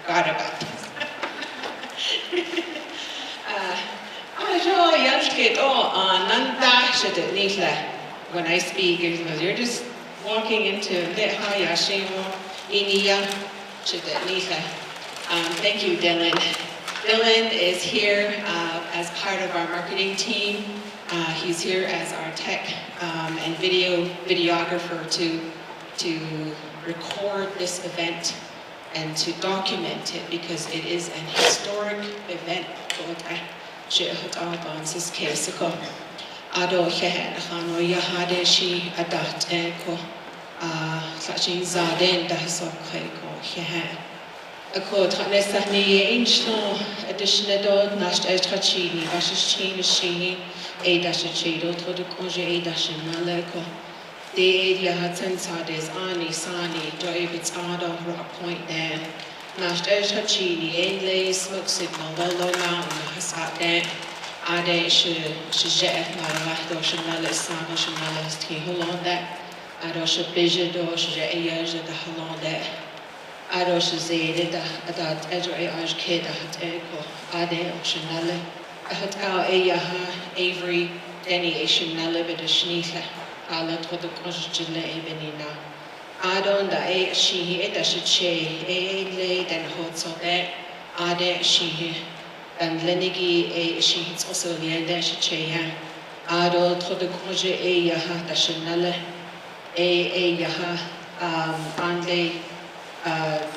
forgot about this. When I speak, you're just walking into thank you, Dylan. Dylan is here as part of our marketing team. He's here as our tech and videographer to record this event and to document it because it is an historic event. Ako tnesahni einchno additionedod nash edchachini vashishini shini edashachido todukonje edashanaleko de edia hatsensades ani sani doibits ado rock point there nash edchachini enlay smoke signal low mountain hasat there ade shije marahdo shanale sama shanale sti holonda ado shabijedo shije eyaje da holonda Arosh zede da adat edre aj keda hat eko ade optionale hat au eyaha Avery Deni optionale bid shnitha ala todo konjele ebenina adon da she eta she le den hot so de ade she and lenigi she hits also liende she ya ado todo konje eyaha da shnale eyaha anle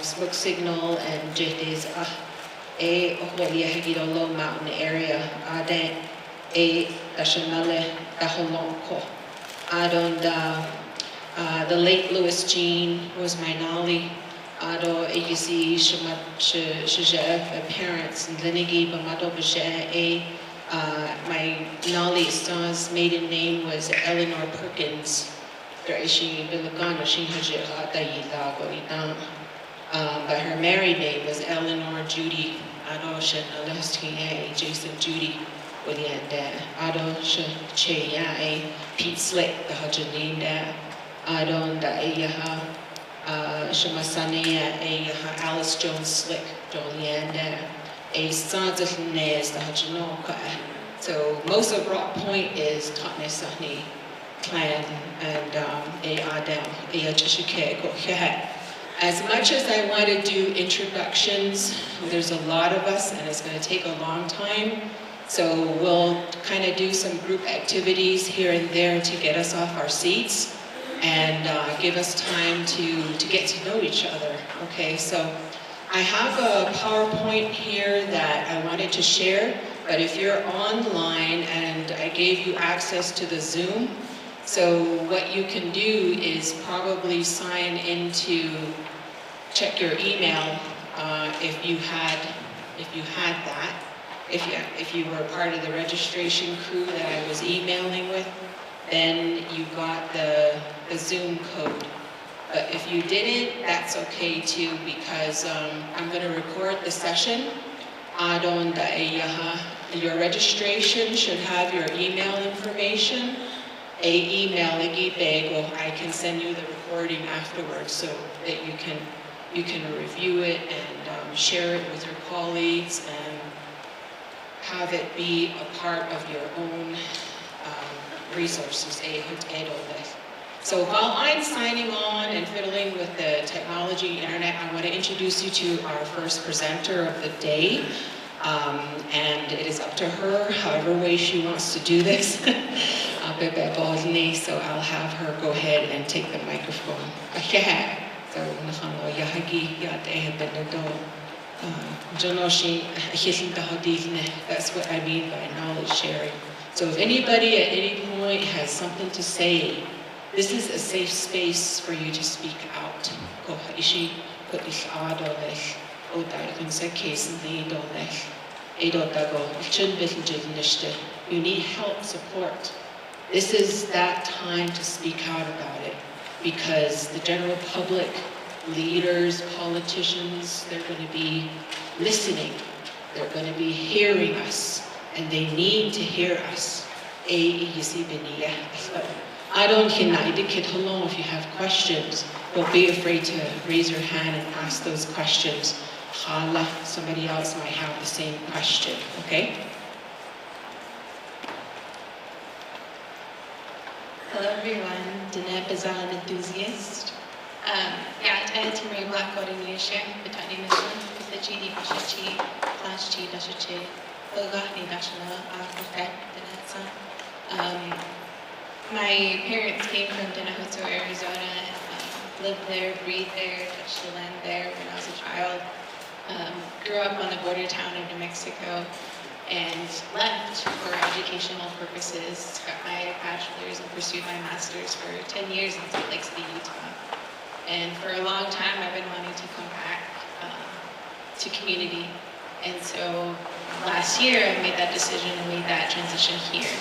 smoke signal and jetes low mountain area ade dashanale daholonko adon the late Louis Jean was my nali ado AUC shaja parents and linigi bamado baje my nali son's maiden name was Eleanor Perkins. But her married name was Eleanor Judy Adosha Jason Judy Willianda Adosha Che Pete Slick the Hajanina Adon da Ayaha Shamasania Ayaha Alice Jones Slick Jolianda a sons of Nez the Hajanoka. So most of Rock Point is Totnesahni clan and as much as I want to do introductions, there's a lot of us and it's going to take a long time. So we'll kind of do some group activities here and there to get us off our seats and give us time to get to know each other. Okay, so I have a PowerPoint here that I wanted to share, but if you're online and I gave you access to the Zoom, so what you can do is probably sign into, check your email if you had that. If you were part of the registration crew that I was emailing with, then you got the Zoom code. But if you didn't, that's okay too, because I'm going to record the session. Your registration should have your email information. I can send you the recording afterwards so that you can review it and share it with your colleagues and have it be a part of your own resources. So while I'm signing on and fiddling with the technology internet, I want to introduce you to our first presenter of the day. And it is up to her, however way she wants to do this. So I'll have her go ahead and take the microphone. So that's what I mean by knowledge sharing. So if anybody at any point has something to say, this is a safe space for you to speak out. You need help, support. This is that time to speak out about it because the general public, leaders, politicians, they're going to be listening. They're going to be hearing us and they need to hear us. I don't indicate how long if you have questions. Don't be afraid to raise your hand and ask those questions. somebody else might have the same question, okay? Hello everyone, Diné Bizaad enthusiast. Timmy Black coordination, Betani mission, Pitachidi Pashachi, Clash Chi Dashachi, Ogahni Dashana, After Dinetsa. My parents came from Navajo, Arizona, lived there, breathed there, touched the land there when I was a child. Grew up on the border town of New Mexico and left for educational purposes, got my bachelor's and pursued my master's for 10 years in Salt Lake City, Utah. And for a long time, I've been wanting to come back to community. And so last year, I made that decision and made that transition here.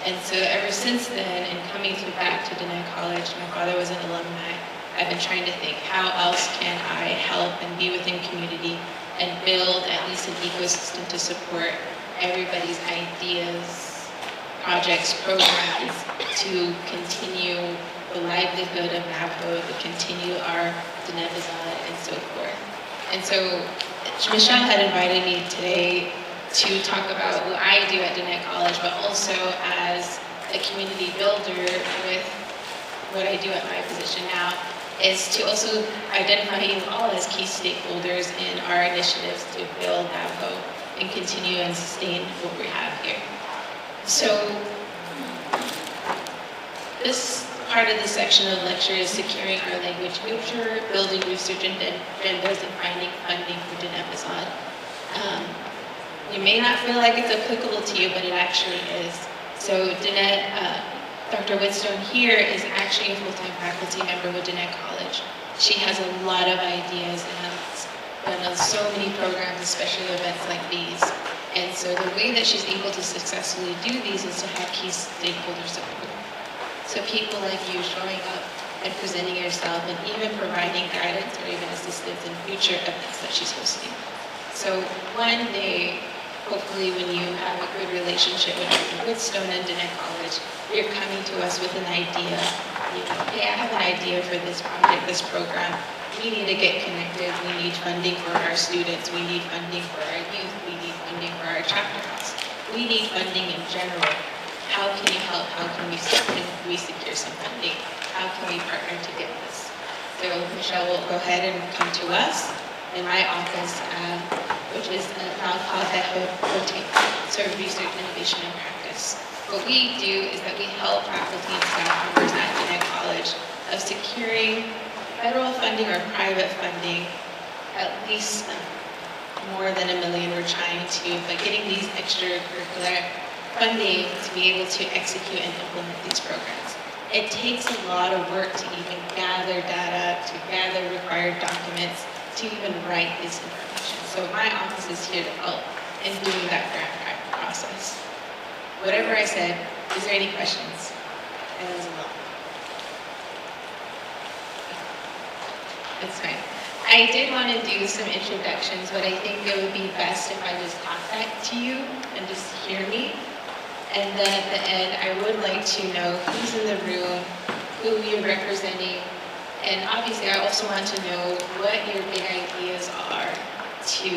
And so ever since then, and coming back to Diné College, my father was an alumni, I've been trying to think, how else can I help and be within community and build at least an ecosystem to support everybody's ideas, projects, programs to continue the livelihood of Navajo, to continue our Diné Bizaad and so forth. And so Michelle had invited me today to talk about what I do at Diné College, but also as a community builder with what I do at my position now, is to also identify you all as key stakeholders in our initiatives to build Navajo and continue and sustain what we have here. So this part of the section of the lecture is securing our language future, building research agendas, and finding funding for Diné Bizaad. You may not feel like it's applicable to you, but it actually is. So Diné, Dr. Whitstone here is actually a full-time faculty member with Diné College. She has a lot of ideas and has done so many programs, especially events like these. And so the way that she's able to successfully do these is to have key stakeholder support. So people like you showing up and presenting yourself and even providing guidance or even assistance in future events that she's hosting. So one day, hopefully when you have a good relationship with Dr. Whitstone and Diné College, you're coming to us with an idea. You know, hey, I have an idea for this project, this program. We need to get connected. We need funding for our students. We need funding for our youth. We need funding for our chapter house. We need funding in general. How can you help? How can we secure some funding? How can we partner to get this? So Michelle will go ahead and come to us in my office, which is a nonprofit serve research, innovation, and practice. What we do is that we help faculty and staff members at Diné College of securing federal funding or private funding, at least more than $1 million we're trying to, but getting these extracurricular funding to be able to execute and implement these programs. It takes a lot of work to even gather data, to gather required documents, to even write this information. So my office is here to help in doing that grant process. Whatever I said, is there any questions? And it was a lot. That's fine. I did want to do some introductions, but I think it would be best if I just talk back to you and just hear me. And then at the end, I would like to know who's in the room, who you're representing, and obviously I also want to know what your big ideas are to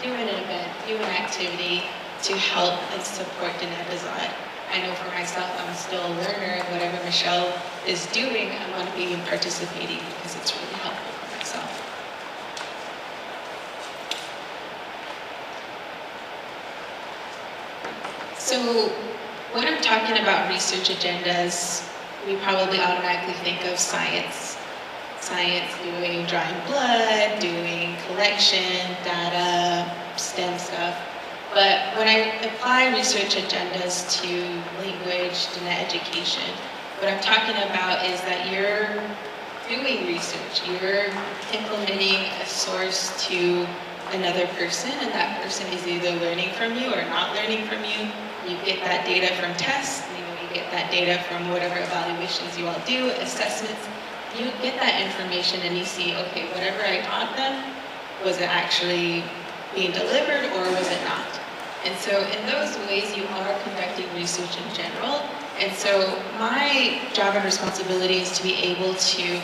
do an event, do an activity to help and support Diné Bizaad. I know for myself, I'm still a learner, and whatever Michelle is doing, I want to be participating because it's really helpful for myself. So when I'm talking about research agendas, we probably automatically think of science. Science, doing drawing blood, doing collection, data, STEM stuff. But when I apply research agendas to language, Diné education, what I'm talking about is that you're doing research. You're implementing a source to another person, and that person is either learning from you or not learning from you. You get that data from tests, you get that data from whatever evaluations you all do, assessments. You get that information and you see, okay, whatever I taught them, was it actually being delivered or was it not? And so in those ways, you are conducting research in general. And so my job and responsibility is to be able to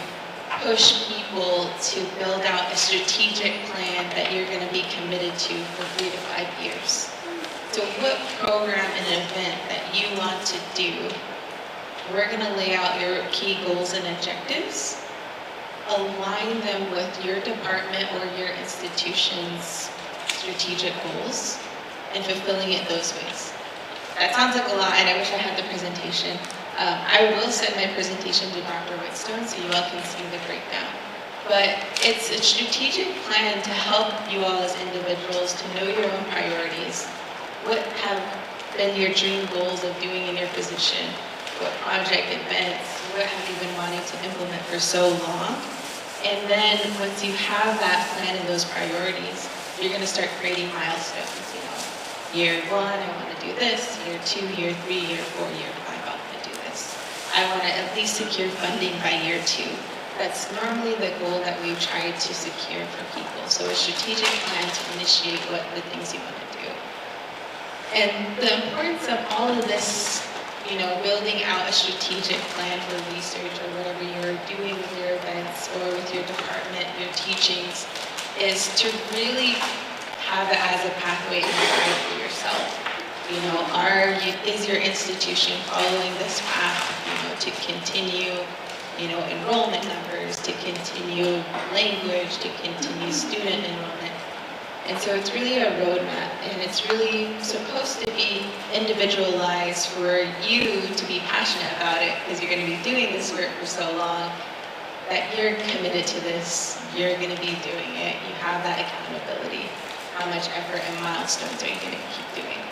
push people to build out a strategic plan that you're going to be committed to for 3 to 5 years. So what program and event that you want to do, we're going to lay out your key goals and objectives, align them with your department or your institution's strategic goals, and fulfilling it those ways. That sounds like a lot, and I wish I had the presentation. I will send my presentation to Dr. Whitstone so you all can see the breakdown. But it's a strategic plan to help you all as individuals to know your own priorities. What have been your dream goals of doing in your position? What project events? What have you been wanting to implement for so long? And then once you have that plan and those priorities, you're going to start creating milestones. You know, year 1, I want to do this. Year 2, year 3, year 4, year 5, I want to do this. I want to at least secure funding by year 2. That's normally the goal that we've tried to secure for people. So a strategic plan to initiate what the things you want to do. And the importance of all of this, you know, building out a strategic plan for research or whatever you're doing with your events or with your department, your teachings, is to really have it as a pathway and guide for yourself. You know, is your institution following this path, you know, to continue, you know, enrollment numbers, to continue language, to continue student enrollment. And so it's really a roadmap, and it's really supposed to be individualized for you to be passionate about it, because you're going to be doing this work for so long that you're committed to this, you're going to be doing it, you have that accountability. How much effort and milestones are you going to keep doing?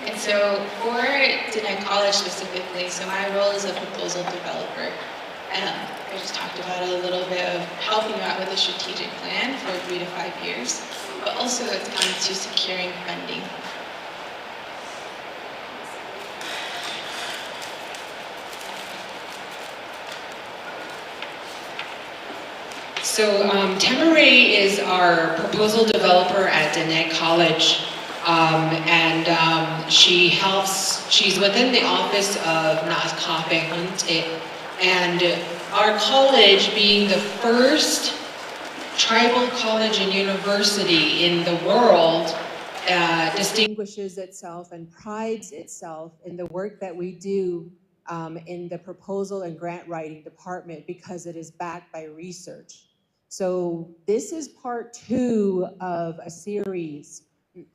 And so for Diné College specifically, so my role is a proposal developer. I just talked about a little bit of helping you out with a strategic plan for 3 to 5 years, but also it's come to securing funding. So Temaray is our proposal developer at Diné College, and she's within the office of Navajo, and our college, being the first tribal college and university in the world, distinguishes itself and prides itself in the work that we do in the proposal and grant writing department, because it is backed by research. So this is part 2 of a series,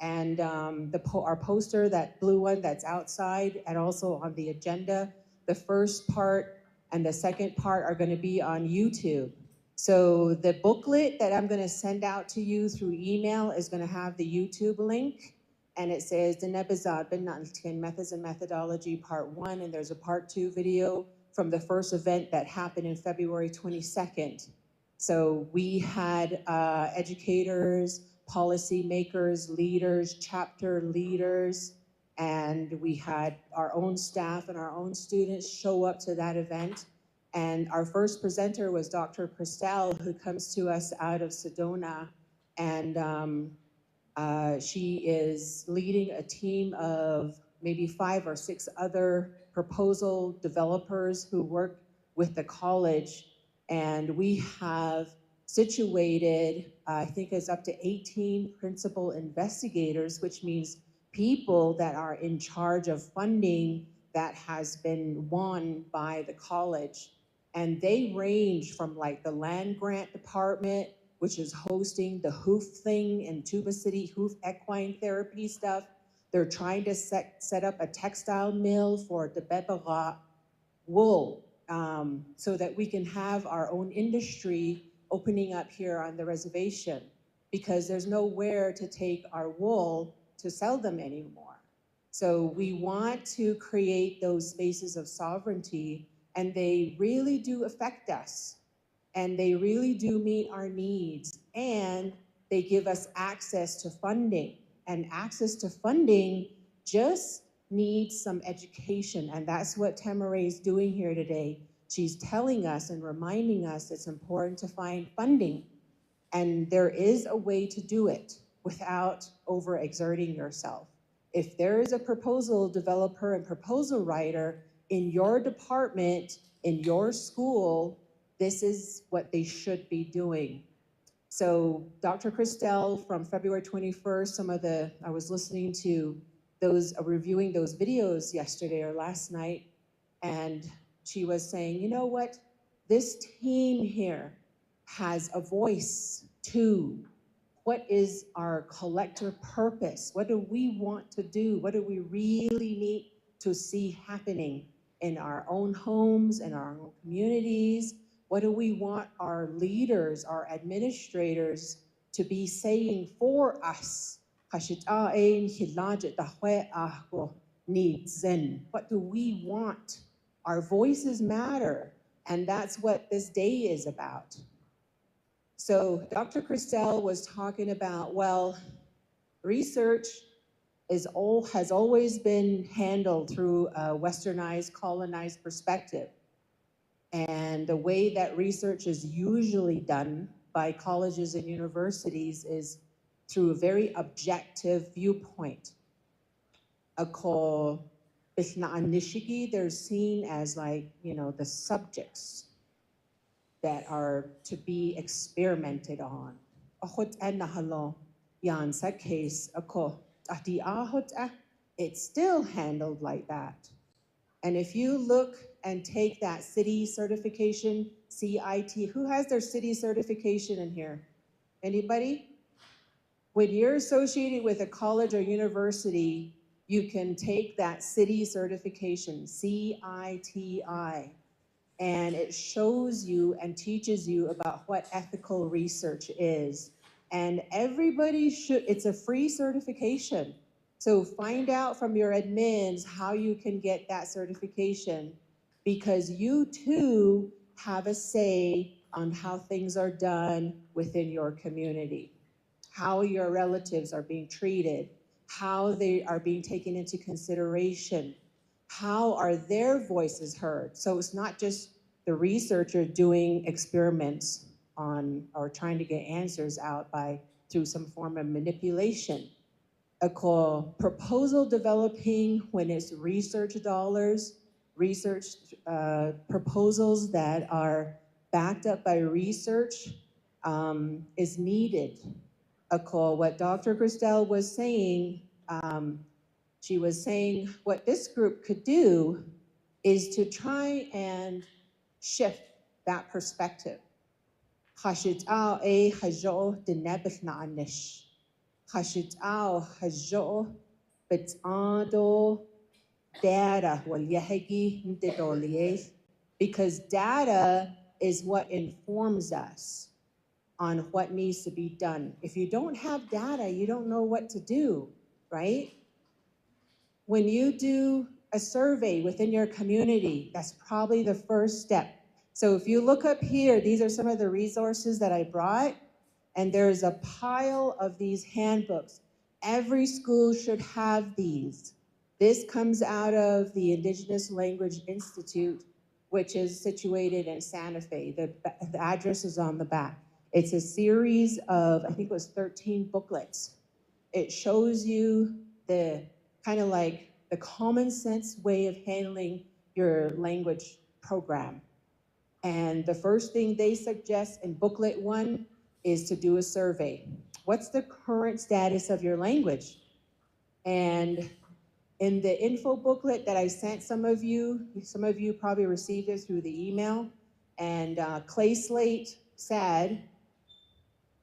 and our poster, that blue one that's outside and also on the agenda, the first part and the second part are going to be on YouTube. So the booklet that I'm going to send out to you through email is going to have the YouTube link, and it says Diné Bizaad Bína'Niltí, Methods and Methodology Part 1, and there's a Part 2 video from the first event that happened in February 22nd. So we had educators, policymakers, leaders, chapter leaders, and we had our own staff and our own students show up to that event. And our first presenter was Dr. Christelle, who comes to us out of Sedona, and she is leading a team of maybe 5 or 6 other proposal developers who work with the college. And we have situated, I think it's up to 18 principal investigators, which means people that are in charge of funding that has been won by the college. And they range from like the land grant department, which is hosting the hoof thing in Tuba City, hoof equine therapy stuff. They're trying to set up a textile mill for the Bebera wool, so that we can have our own industry opening up here on the reservation, because there's nowhere to take our wool to sell them anymore. So we want to create those spaces of sovereignty, and they really do affect us, and they really do meet our needs, and they give us access to funding. And access to funding just needs some education, and that's what Temaray is doing here today. She's telling us and reminding us it's important to find funding, and there is a way to do it without overexerting yourself. If there is a proposal developer and proposal writer in your department in your school, this is what they should be doing. So Dr. Christelle from February 21st, I was listening to those, reviewing those videos yesterday or last night, and she was saying, you know what? This team here has a voice too. What is our collective purpose? What do we want to do? What do we really need to see happening in our own homes, in our own communities? What do we want our leaders, our administrators to be saying for us? What do we want? Our voices matter, and that's what this day is about. So Dr. Christelle was talking about, well, research has always been handled through a westernized, colonized perspective. And the way that research is usually done by colleges and universities is through a very objective viewpoint. They're seen as like, the subjects that are to be experimented on. It's still handled like that. And if you look and take that city certification, CIT, who has their city certification in here? Anybody? When you're associated with a college or university, you can take that city certification, CITI, and it shows you and teaches you about what ethical research is. And everybody should, it's a free certification. So find out from your admins how you can get that certification, because you too have a say on how things are done within your community, how your relatives are being treated, how they are being taken into consideration, how are their voices heard. So it's not just the researcher doing experiments on or trying to get answers out through some form of manipulation. A call proposal developing when it's research dollars, research proposals that are backed up by research is needed. A call, what Dr. Christelle was saying, she was saying what this group could do is to try and shift that perspective. Diné Bizaad Bína'Niltí, because data is what informs us on what needs to be done. If you don't have data, you don't know what to do, right? When you do a survey within your community, that's probably the first step. So if you look up here, these are some of the resources that I brought, and there's a pile of these handbooks. Every school should have these. This comes out of the Indigenous Language Institute, which is situated in Santa Fe. The address is on the back. It's a series of, I think it was 13 booklets. It shows you the kind of like the common sense way of handling your language program. And the first thing they suggest in booklet 1 is to do a survey. What's the current status of your language? And in the info booklet that I sent some of you probably received it through the email, and Clay Slate said,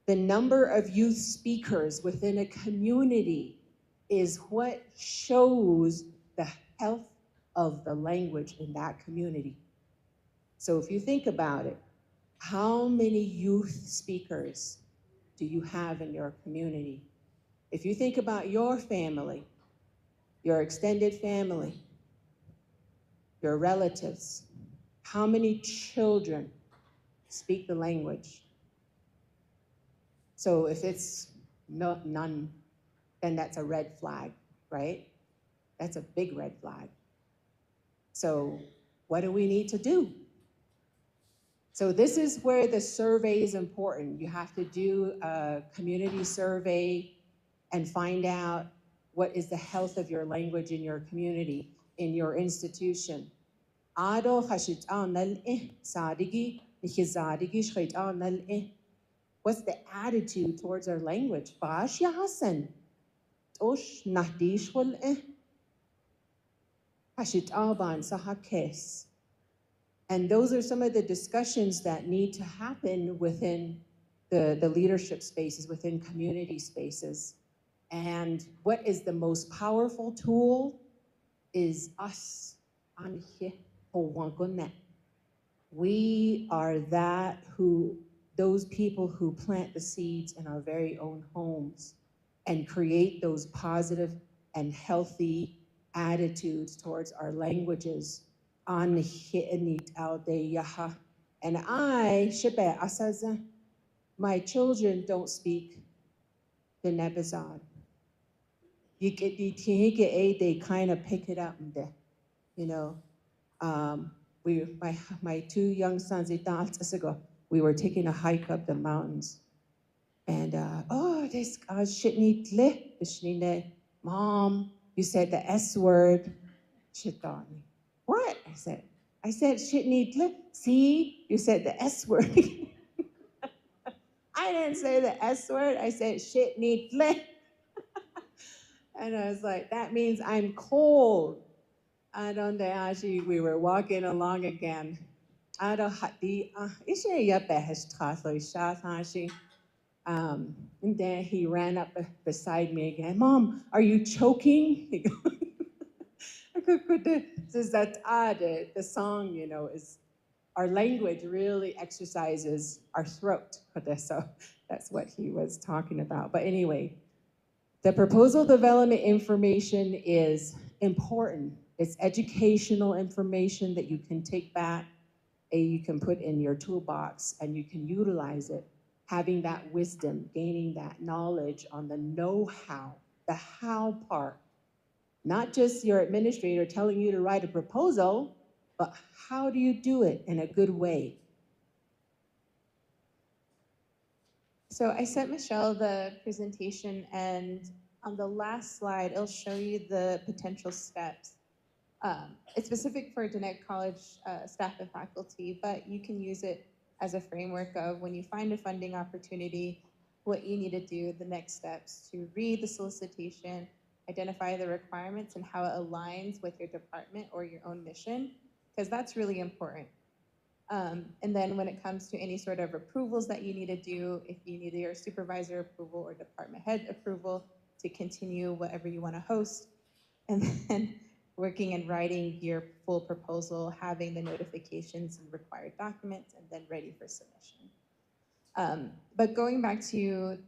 the number of youth speakers within a community is what shows the health of the language in that community. So if you think about it, how many youth speakers do you have in your community? If you think about your family, your extended family, your relatives, how many children speak the language? So if it's none, then that's a red flag, right? That's a big red flag. So what do we need to do? So this is where the survey is important. You have to do a community survey and find out what is the health of your language in your community, in your institution. Ado Hashit'anal Sadigi, Nihizadigi Shrit'anal. What's the attitude towards our language? Bash ya Hassan. Osh Nahdish wal Hashit'aban Sahakes. And those are some of the discussions that need to happen within the leadership spaces, within community spaces. And what is the most powerful tool is us. We are those people who plant the seeds in our very own homes and create those positive and healthy attitudes towards our languages. And my children don't speak the Diné Bizaad. They kind of pick it up, you know. My two young sons, we were taking a hike up the mountains. And, this shitney tle, Mom, you said the S word. She thought me. What? I said shitney tle. See, you said the S word. I didn't say the S word. I said shitney tle. And I was like, that means I'm cold. Actually, we were walking along again. And then he ran up beside me again. Mom, are you choking? He goes, the song, you know, is our language really exercises our throat. So that's what he was talking about. But anyway, the proposal development information is important. It's educational information that you can take back and you can put in your toolbox and you can utilize it. Having that wisdom, gaining that knowledge on the know-how, the how part. Not just your administrator telling you to write a proposal, but how do you do it in a good way? So I sent Michelle the presentation, and on the last slide, it'll show you the potential steps. It's specific for Diné College staff and faculty, but you can use it as a framework of when you find a funding opportunity, what you need to do, the next steps to read the solicitation, identify the requirements and how it aligns with your department or your own mission, because that's really important. And then when it comes to any sort of approvals that you need to do, if you need your supervisor approval or department head approval to continue whatever you want to host, and then working and writing your full proposal, having the notifications and required documents, and then ready for submission. But going back to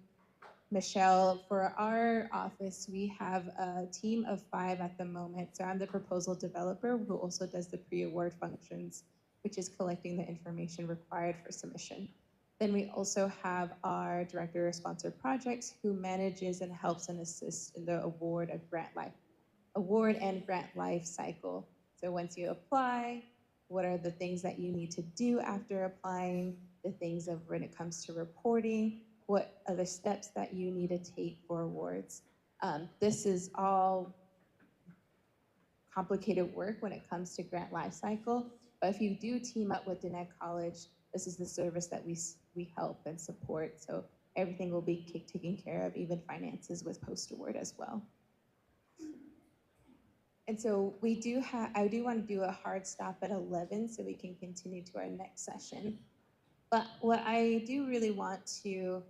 Michelle, for our office, we have a team of 5 at the moment. So I'm the proposal developer who also does the pre-award functions, which is collecting the information required for submission. Then we also have our director of sponsored projects who manages and helps and assists in the award and grant life cycle. So once you apply, what are the things that you need to do after applying, the things of when it comes to reporting, what are the steps that you need to take for awards. This is all complicated work when it comes to grant life cycle, but if you do team up with Diné College, this is the service that we help and support, so everything will be taken care of, even finances with post-award as well. And so I do want to do a hard stop at 11 so we can continue to our next session. But what I do really want to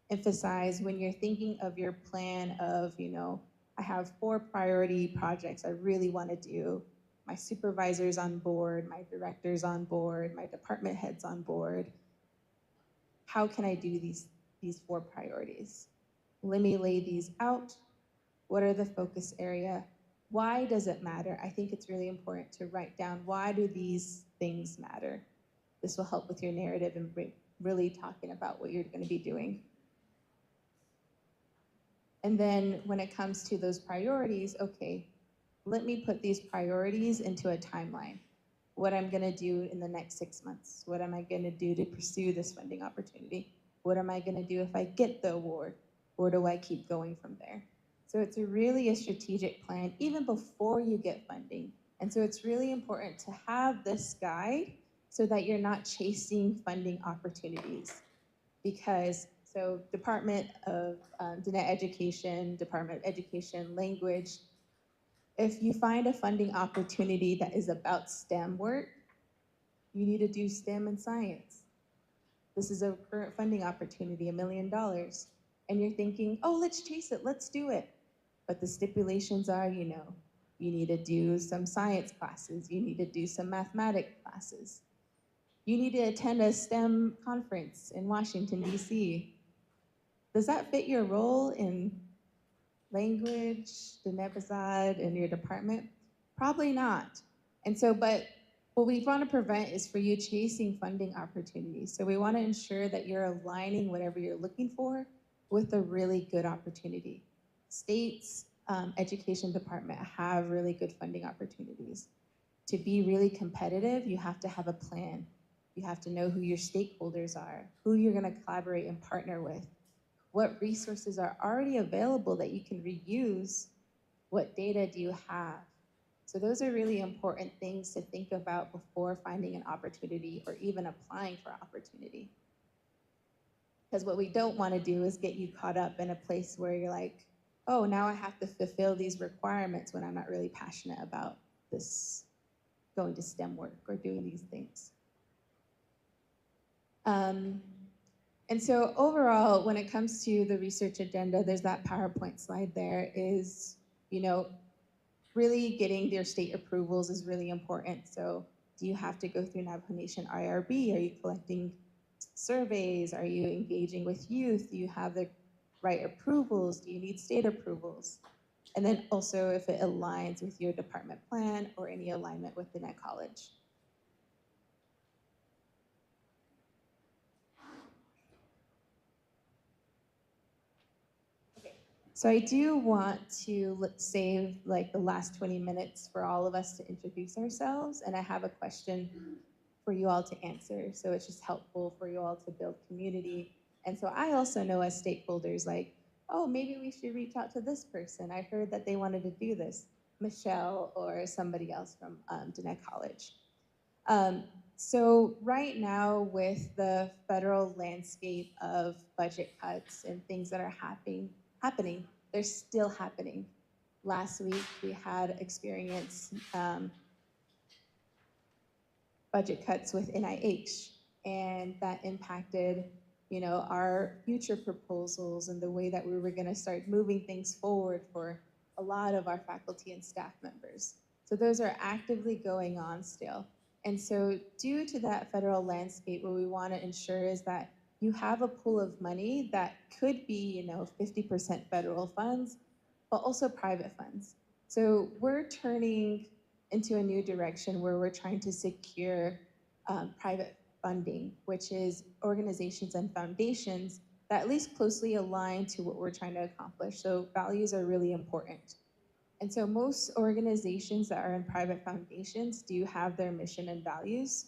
emphasize when you're thinking of your plan of, I have 4 priority projects I really want to do. My supervisor's on board, my director's on board, my department head's on board. How can I do these 4 priorities? Let me lay these out. What are the focus area? Why does it matter? I think it's really important to write down, why do these things matter? This will help with your narrative and really talking about what you're going to be doing. And then when it comes to those priorities, okay, let me put these priorities into a timeline. What I'm going to do in the next 6 months? What am I going to do to pursue this funding opportunity? What am I going to do if I get the award? Or do I keep going from there? So it's really a strategic plan even before you get funding. And so it's really important to have this guide so that you're not chasing funding opportunities. Because, so Department of Diné Education, Department of Education, Language, if you find a funding opportunity that is about STEM work, you need to do STEM and science. This is a current funding opportunity, $1 million. And you're thinking, oh, let's chase it, let's do it. But the stipulations are, you know, you need to do some science classes, you need to do some mathematics classes. You need to attend a STEM conference in Washington, D.C. Does that fit your role in language, Diné Bizaad, in your department? Probably not. And so, but what we want to prevent is for you chasing funding opportunities. So we want to ensure that you're aligning whatever you're looking for with a really good opportunity. States, education department have really good funding opportunities. To be really competitive, you have to have a plan. You have to know who your stakeholders are, who you're going to collaborate and partner with, what resources are already available that you can reuse, what data do you have. So those are really important things to think about before finding an opportunity or even applying for opportunity. Because what we don't want to do is get you caught up in a place where you're like, oh, now I have to fulfill these requirements when I'm not really passionate about this, going to STEM work or doing these things. And so overall, when it comes to the research agenda, there's that PowerPoint slide there is, you know, really getting their state approvals is really important. So do you have to go through Navajo Nation IRB? Are you collecting surveys? Are you engaging with youth? Do you have the right approvals? Do you need state approvals? And then also if it aligns with your department plan or any alignment with Diné College. So I do want to save like the last 20 minutes for all of us to introduce ourselves, and I have a question for you all to answer. So it's just helpful for you all to build community. And so I also know as stakeholders, like, oh, maybe we should reach out to this person. I heard that they wanted to do this, Michelle or somebody else from Diné College. So right now with the federal landscape of budget cuts and things that are happening, they're still happening. Last week we had experienced budget cuts with NIH, and that impacted, you know, our future proposals and the way that we were going to start moving things forward for a lot of our faculty and staff members. So those are actively going on still. And so due to that federal landscape, what we want to ensure is that you have a pool of money that could be, you know, 50% federal funds, but also private funds. So we're turning into a new direction where we're trying to secure private funding, which is organizations and foundations that at least closely align to what we're trying to accomplish. So values are really important. And so most organizations that are in private foundations do have their mission and values.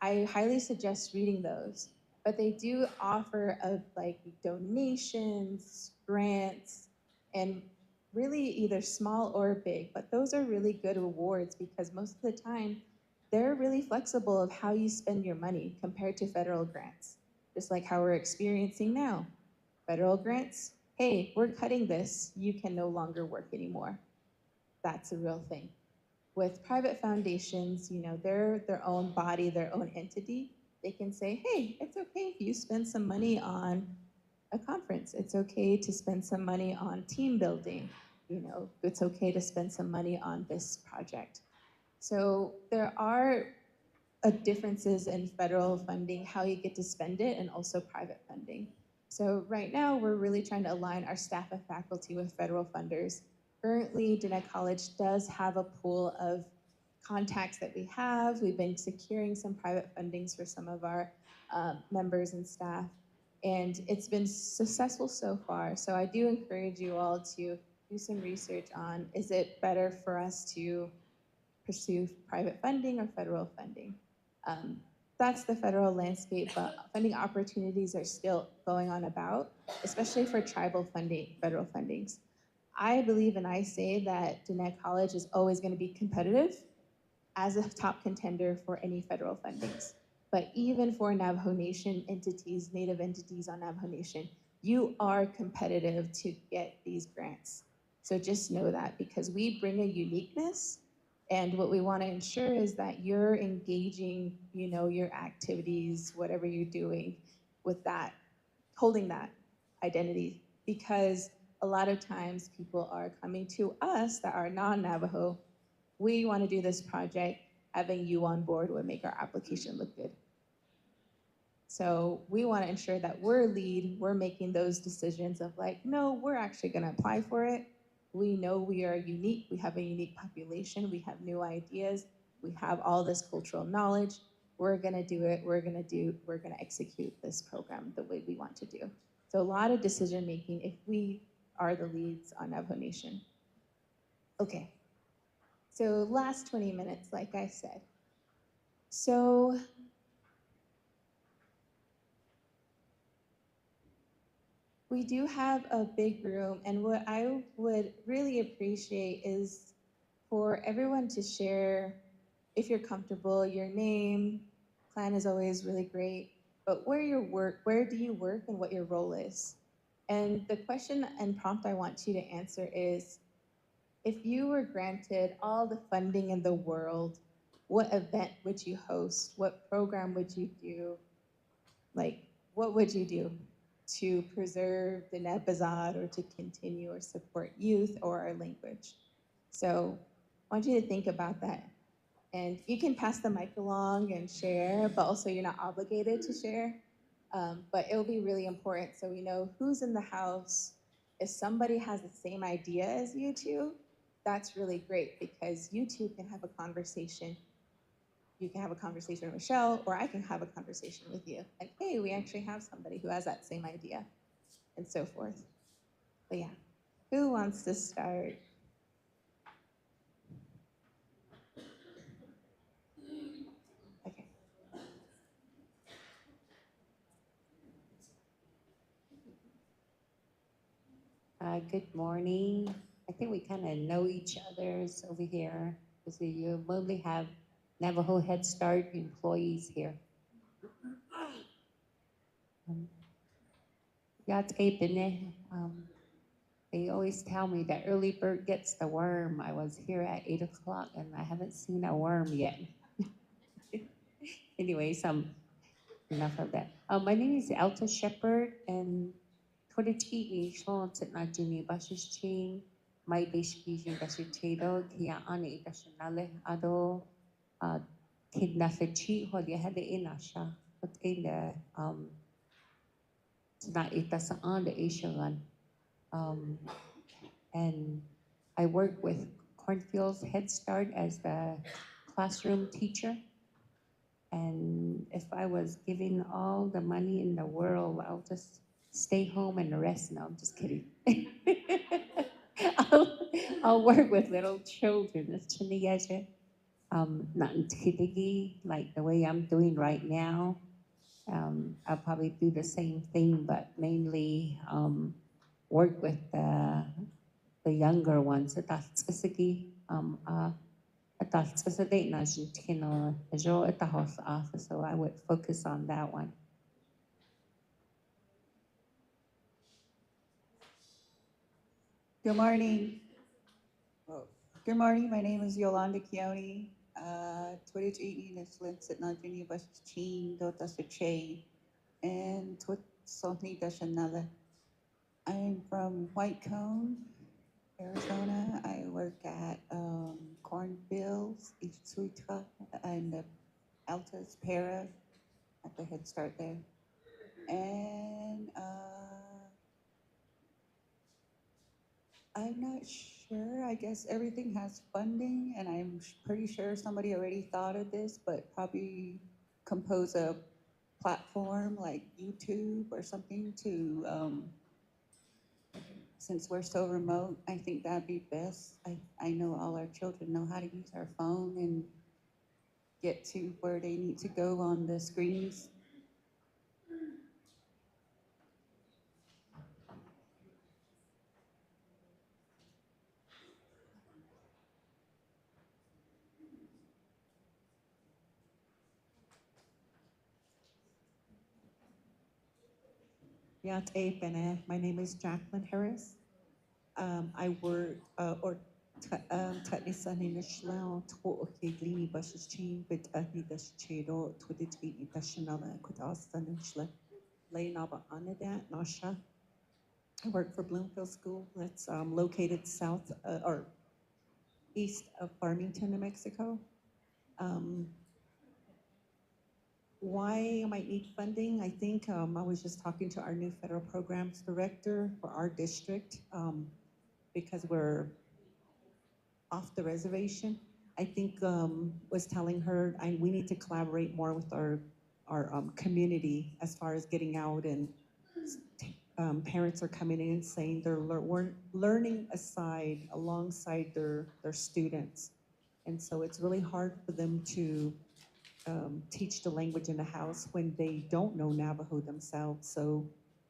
I highly suggest reading those, but they do offer like donations, grants, and really either small or big, but those are really good rewards because most of the time they're really flexible of how you spend your money compared to federal grants, just like how we're experiencing now. Federal grants, hey, we're cutting this, you can no longer work anymore. That's a real thing. With private foundations, you know, they're their own body, their own entity. They can say, hey, it's okay if you spend some money on a conference. It's okay to spend some money on team building. You know, it's okay to spend some money on this project. So there are differences in federal funding, how you get to spend it, and also private funding. So right now, we're really trying to align our staff and faculty with federal funders. Currently, Diné College does have a pool of contacts that we have. We've been securing some private fundings for some of our members and staff, and it's been successful so far. So I do encourage you all to do some research on, is it better for us to pursue private funding or federal funding? That's the federal landscape, but funding opportunities are still going on about, especially for tribal funding, federal fundings. I believe and I say that Diné College is always going to be competitive as a top contender for any federal fundings. But even for Navajo Nation entities, Native entities on Navajo Nation, you are competitive to get these grants. So just know that, because we bring a uniqueness, and what we want to ensure is that you're engaging, your activities, whatever you're doing with that, holding that identity, because a lot of times people are coming to us that are non-Navajo. We want to do this project. Having you on board would make our application look good. So we want to ensure that we're making those decisions of like, no, we're actually going to apply for it. We know we are unique. We have a unique population. We have new ideas. We have all this cultural knowledge. We're going to do it. We're going to execute this program the way we want to do. So a lot of decision making if we are the leads on Navajo Nation. Okay. So last 20 minutes, like I said. So we do have a big room, and what I would really appreciate is for everyone to share, if you're comfortable, your name. Clan is always really great, but where do you work, and what your role is. And the question and prompt I want you to answer is, if you were granted all the funding in the world, what event would you host? What program would you do? Like, what would you do to preserve Diné Bizaad or to continue or support youth or our language? So I want you to think about that. And you can pass the mic along and share, but also you're not obligated to share. But it will be really important so we know who's in the house. If somebody has the same idea as you two, that's really great, because you two can have a conversation. You can have a conversation with Michelle, or I can have a conversation with you. Like, hey, we actually have somebody who has that same idea, and so forth. But yeah, who wants to start? Okay. Good morning. I think we kind of know each other's over here, because you mostly have Navajo Head Start employees here. They always tell me that early bird gets the worm. I was here at 8 o'clock and I haven't seen a worm yet. Anyways, enough of that. My name is Elta Shepherd, and Todachi Ishon Titnajini Bashish Chain, my Bishki Bashito, Kia Ani Dashanale Ado, Kidnafachi, what you had the Inasha, but in the Tana Itasaan, the Asian. And I work with Cornfields Head Start as the classroom teacher. And if I was given all the money in the world, I'll just stay home and rest. No, I'm just kidding. I'll work with little children. Not like the way I'm doing right now. I'll probably do the same thing, but mainly work with the younger ones. So I would focus on that one. Good morning. Good morning. My name is Yolanda Keone. Twitch 18 is Flint at Najini Bashin, Dota Sache, and Twit Soni Dashanala. I'm from White Cone, Arizona. I work at Cornfields, Ichsuita, and Alta's Para at the Head Start there. And I'm not sure. I guess everything has funding, and I'm pretty sure somebody already thought of this, but probably compose a platform like YouTube or something to, since we're so remote, I think that'd be best. I know all our children know how to use our phone and get to where they need to go on the screens. Deepen. My name is Jacqueline Harris. I work technically in the Shell to Diné Bizaad Bína'Niltí to the international Kudastan and Shell laying up on that Nasha. I work for Bloomfield School. That's located south or east of Farmington, New Mexico. Why I might need funding? I think I was just talking to our new federal programs director for our district because we're off the reservation. I think was telling her we need to collaborate more with our community as far as getting out, and parents are coming in and saying they're learning alongside their students, and so it's really hard for them to teach the language in the house when they don't know Navajo themselves. So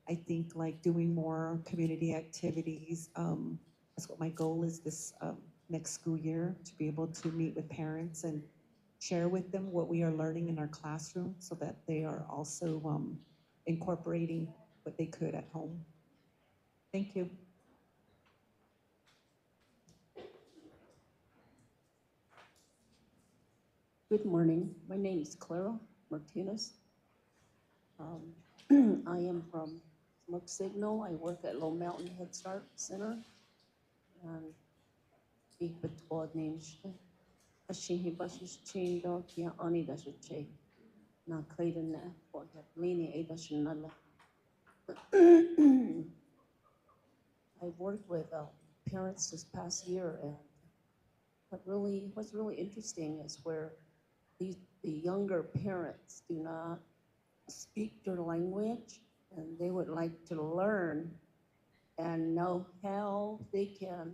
I think like doing more community activities, that's what my goal is this next school year, to be able to meet with parents and share with them what we are learning in our classroom so that they are also incorporating what they could at home. Thank you. Good morning. My name is Clara Martinez. I am from Smoke Signal. I work at Low Mountain Head Start Center. And deepen Auditorium. Ashihi Bashish Chindo Kia Ani Dashache. Na Clayton na for Lini Adashanala. I've worked with parents this past year, and what's really interesting is where the younger parents do not speak their language, and they would like to learn and know how they can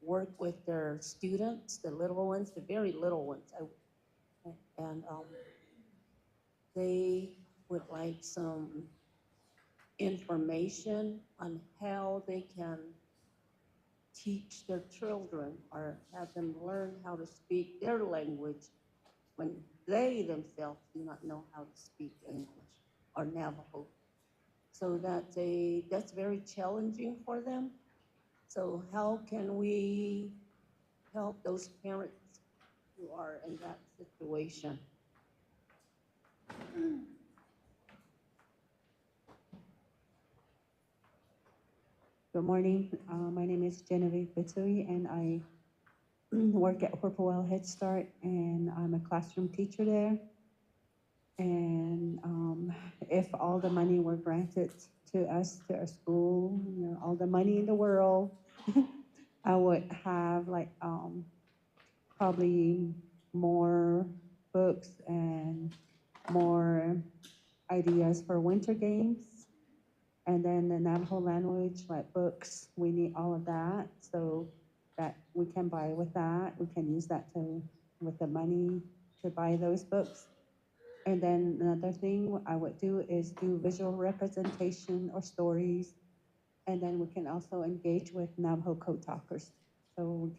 work with their students, the little ones, the very little ones. They would like some information on how they can teach their children or have them learn how to speak their language when they themselves do not know how to speak English or Navajo. So that's very challenging for them. So how can we help those parents who are in that situation? Good morning. My name is Genevieve Batui, and I work at Whippoorwill Head Start, and I'm a classroom teacher there. And if all the money were granted to us, to our school, all the money in the world, I would have like probably more books and more ideas for winter games. And then the Navajo language, like books, we need all of that so that we can buy with that. We can use that with the money to buy those books. And then another thing I would do is do visual representation or stories. And then we can also engage with Navajo code talkers. So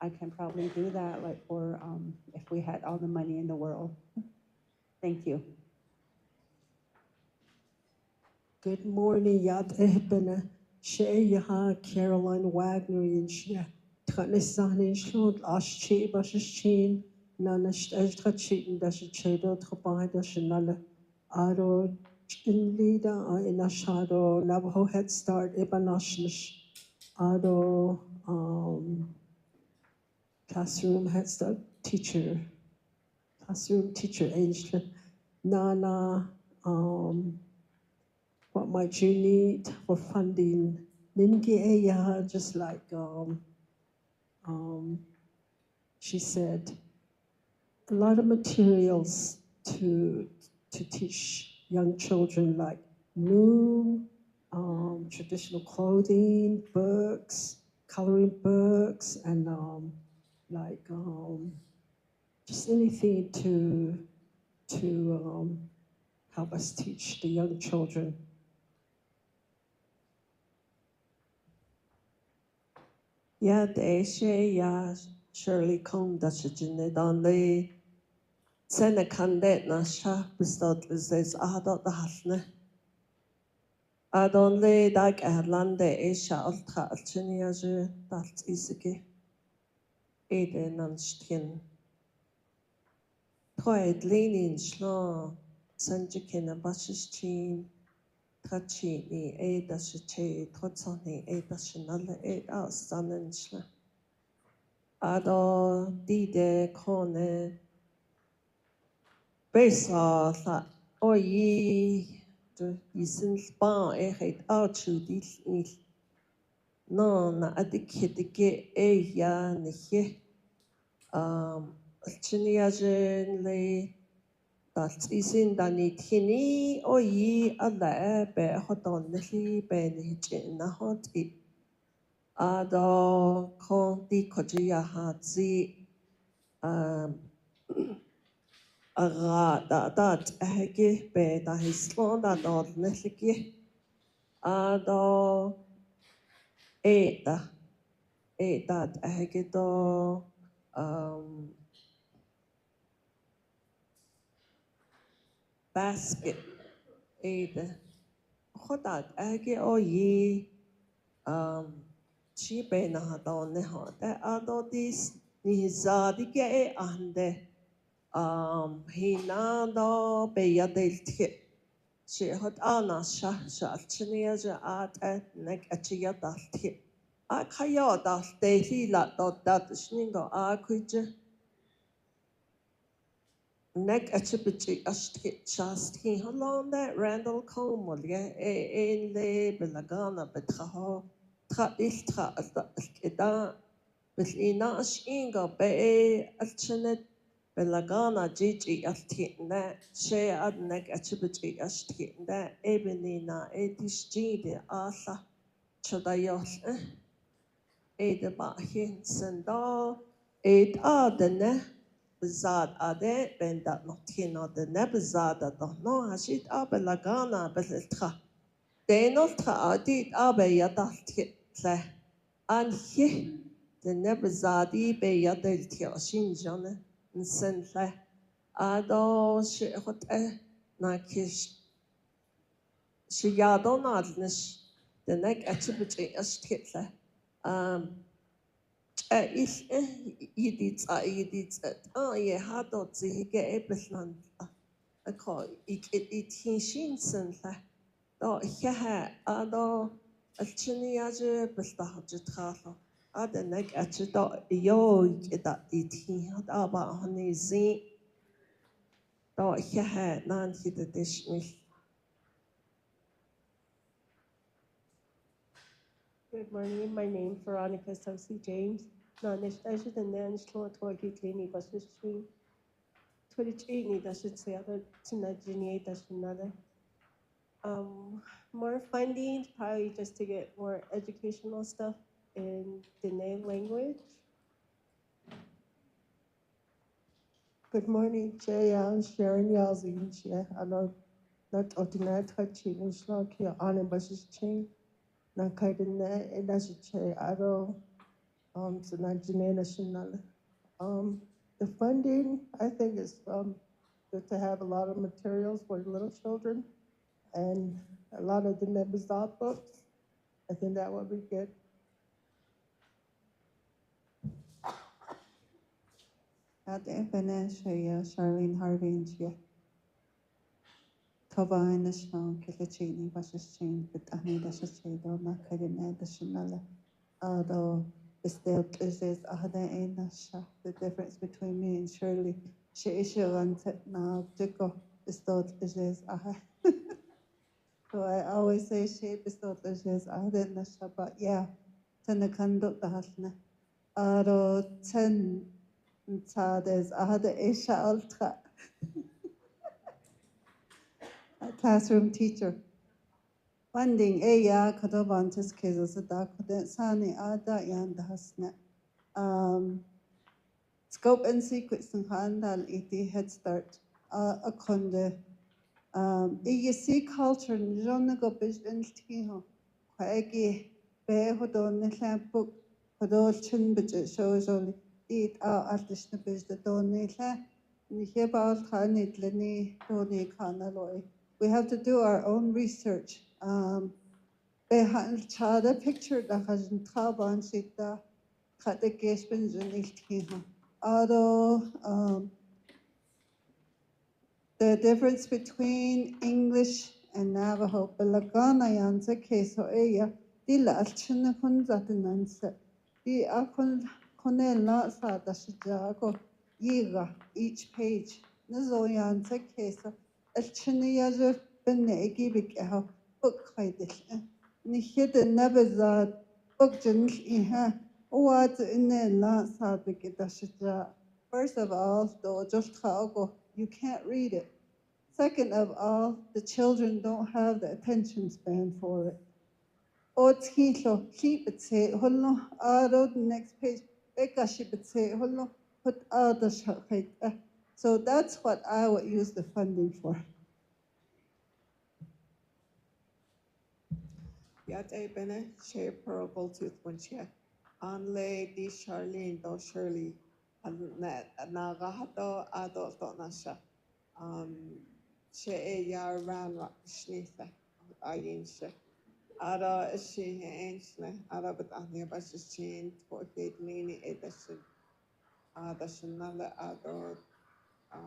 I can probably do that like for if we had all the money in the world. Thank you. Good morning, Yad Ehbena, Shea Yaha, Caroline Wagner, and Shea, Tanasan, Shod, Ashche, Bashachin, Nanash, Ejtachin, Dashachedo, Trabai, Dashanala, Aro, Chinlida, Inashado, Navajo Head Start, Ebanashnish, Aro, classroom Head Start teacher, Angel, Nana, what might you need for funding? Ningi Eya, just like she said, a lot of materials to teach young children, like new traditional clothing, books, coloring books, and just anything to help us teach the young children. Ya Deshe ya Shirley Kong Dashajine Donley Senekandet Nasha Bistod says Adot the Hasne Adon le dag erlande isha altra alchiniaje dalt isige. Ede nanstien. Troed lenin schla sanjikina bashischin. Trachini eda shiche trotsani eda shinale eda sanenschla. Ado dide kone besa la oyi de isin spa echt archu dis no na adikidike ya nihe chiniaje le dat isin dani tini oyi ala be hoton nili be ni na hot I ado kon di kojiya hatzi aga dat hege be da hislon da dod niligi ado eta dat hege do basket eta khodat hege oyi chi be na do ne ho da ado dis Nihizaad ande Hinado Bizaad she had Anna Shalchinia at neck at Chiadalt'é Áná'oodlíít la that sningo Akuja neck at Chipichi Ashti Shasti Holanda Randall Comolia le Belagana Betraho Tra Eda Bilinash Ingo Be Alchenet Belagana Gigi Altina, she adnek achibiti ashtina, Ebenina, Edish Gide, Asa, Chodayos, Edebahin, Sendo, Ed Adene, Bizaad Ade, Bendat Notino, the Nebizada, no, Hashit Abelagana, Belitra, Denotra Adit Abe Yadalti, and he, the Nebizadi Be Yadelti, Shinjone, and Sentle. Ado shehot na kish shiyado nadnish the neck attribute ashkitla is yidits ye hadot zige ebesland a call it hinshin senla do yaha ado alchiniaje bestahajitalo ada neck atchido yo ida it had aba honey zi do yaha nan hidadish. Good morning. My name is Veronica Sosi James. Nanish the Nanish Torki Cleaning Buses Tree. Twitch 8 that should say other Tinajini that should another. More funding, probably just to get more educational stuff in Diné language. Good morning, Jay. I'm Sharon Yazin. I know not ordinary touching, it's not here on a buses chain. Not kind of net, and that's a chair. I don't, so not national. The funding, I think is good to have a lot of materials for little children and a lot of the Bizaad books. I think that would be good. At Ebenezer, Charlene Harvey, Tova in the snow, Kilachini, Bashashin, but Anida Shado, Nakadina, the Shinala. Although the still is Ahada in the difference between me and Shirley. She is and now Tico, the still is Aha. So I always say she is still is Ahada in the shop, but yeah, Tanakando the Hasna. Aro 10 Tades Ahada Isha Ultra. A classroom teacher. Funding ya Kadobantis cases a Dakodet Sani Ada Yandahasnet. Scope and sequence and handal iti Head Start a conde. You see culture in Jonna go business tiho. Quaggy bear hodon the book hodol chin budget shows only eat out at the snippers the donate. Nihebal Khanit Leni Doni Kanaloi. We have to do our own research. Behan chada picture da hasn't taban sita cut the gaspins and iltima. Although the difference between English and Navajo, Belagana yansa keso eya, di la alchina kun zatinansa, di akun konel na sa da shijago, yiga each page. Nazo yansa keso, alchina yazo benegi bikaho, book haidil. Nihid Bizaad book janil iha, what in the last had the Gidashija. First of all, though just you can't read it. Second of all, the children don't have the attention span for it. Keep it say, holno, the next page, Eka ship say, holno, put the shakait. So that's what I would use the funding for. Yat a bene, share parable tooth when she Anle di Charlene do Shirley, Nagahato adult nasha. She ya ran rock sneetha, ayin she. Ada she ain't Ada but Anya Bash chain, Torquate Lini Edison, Ada Shanala Ado, I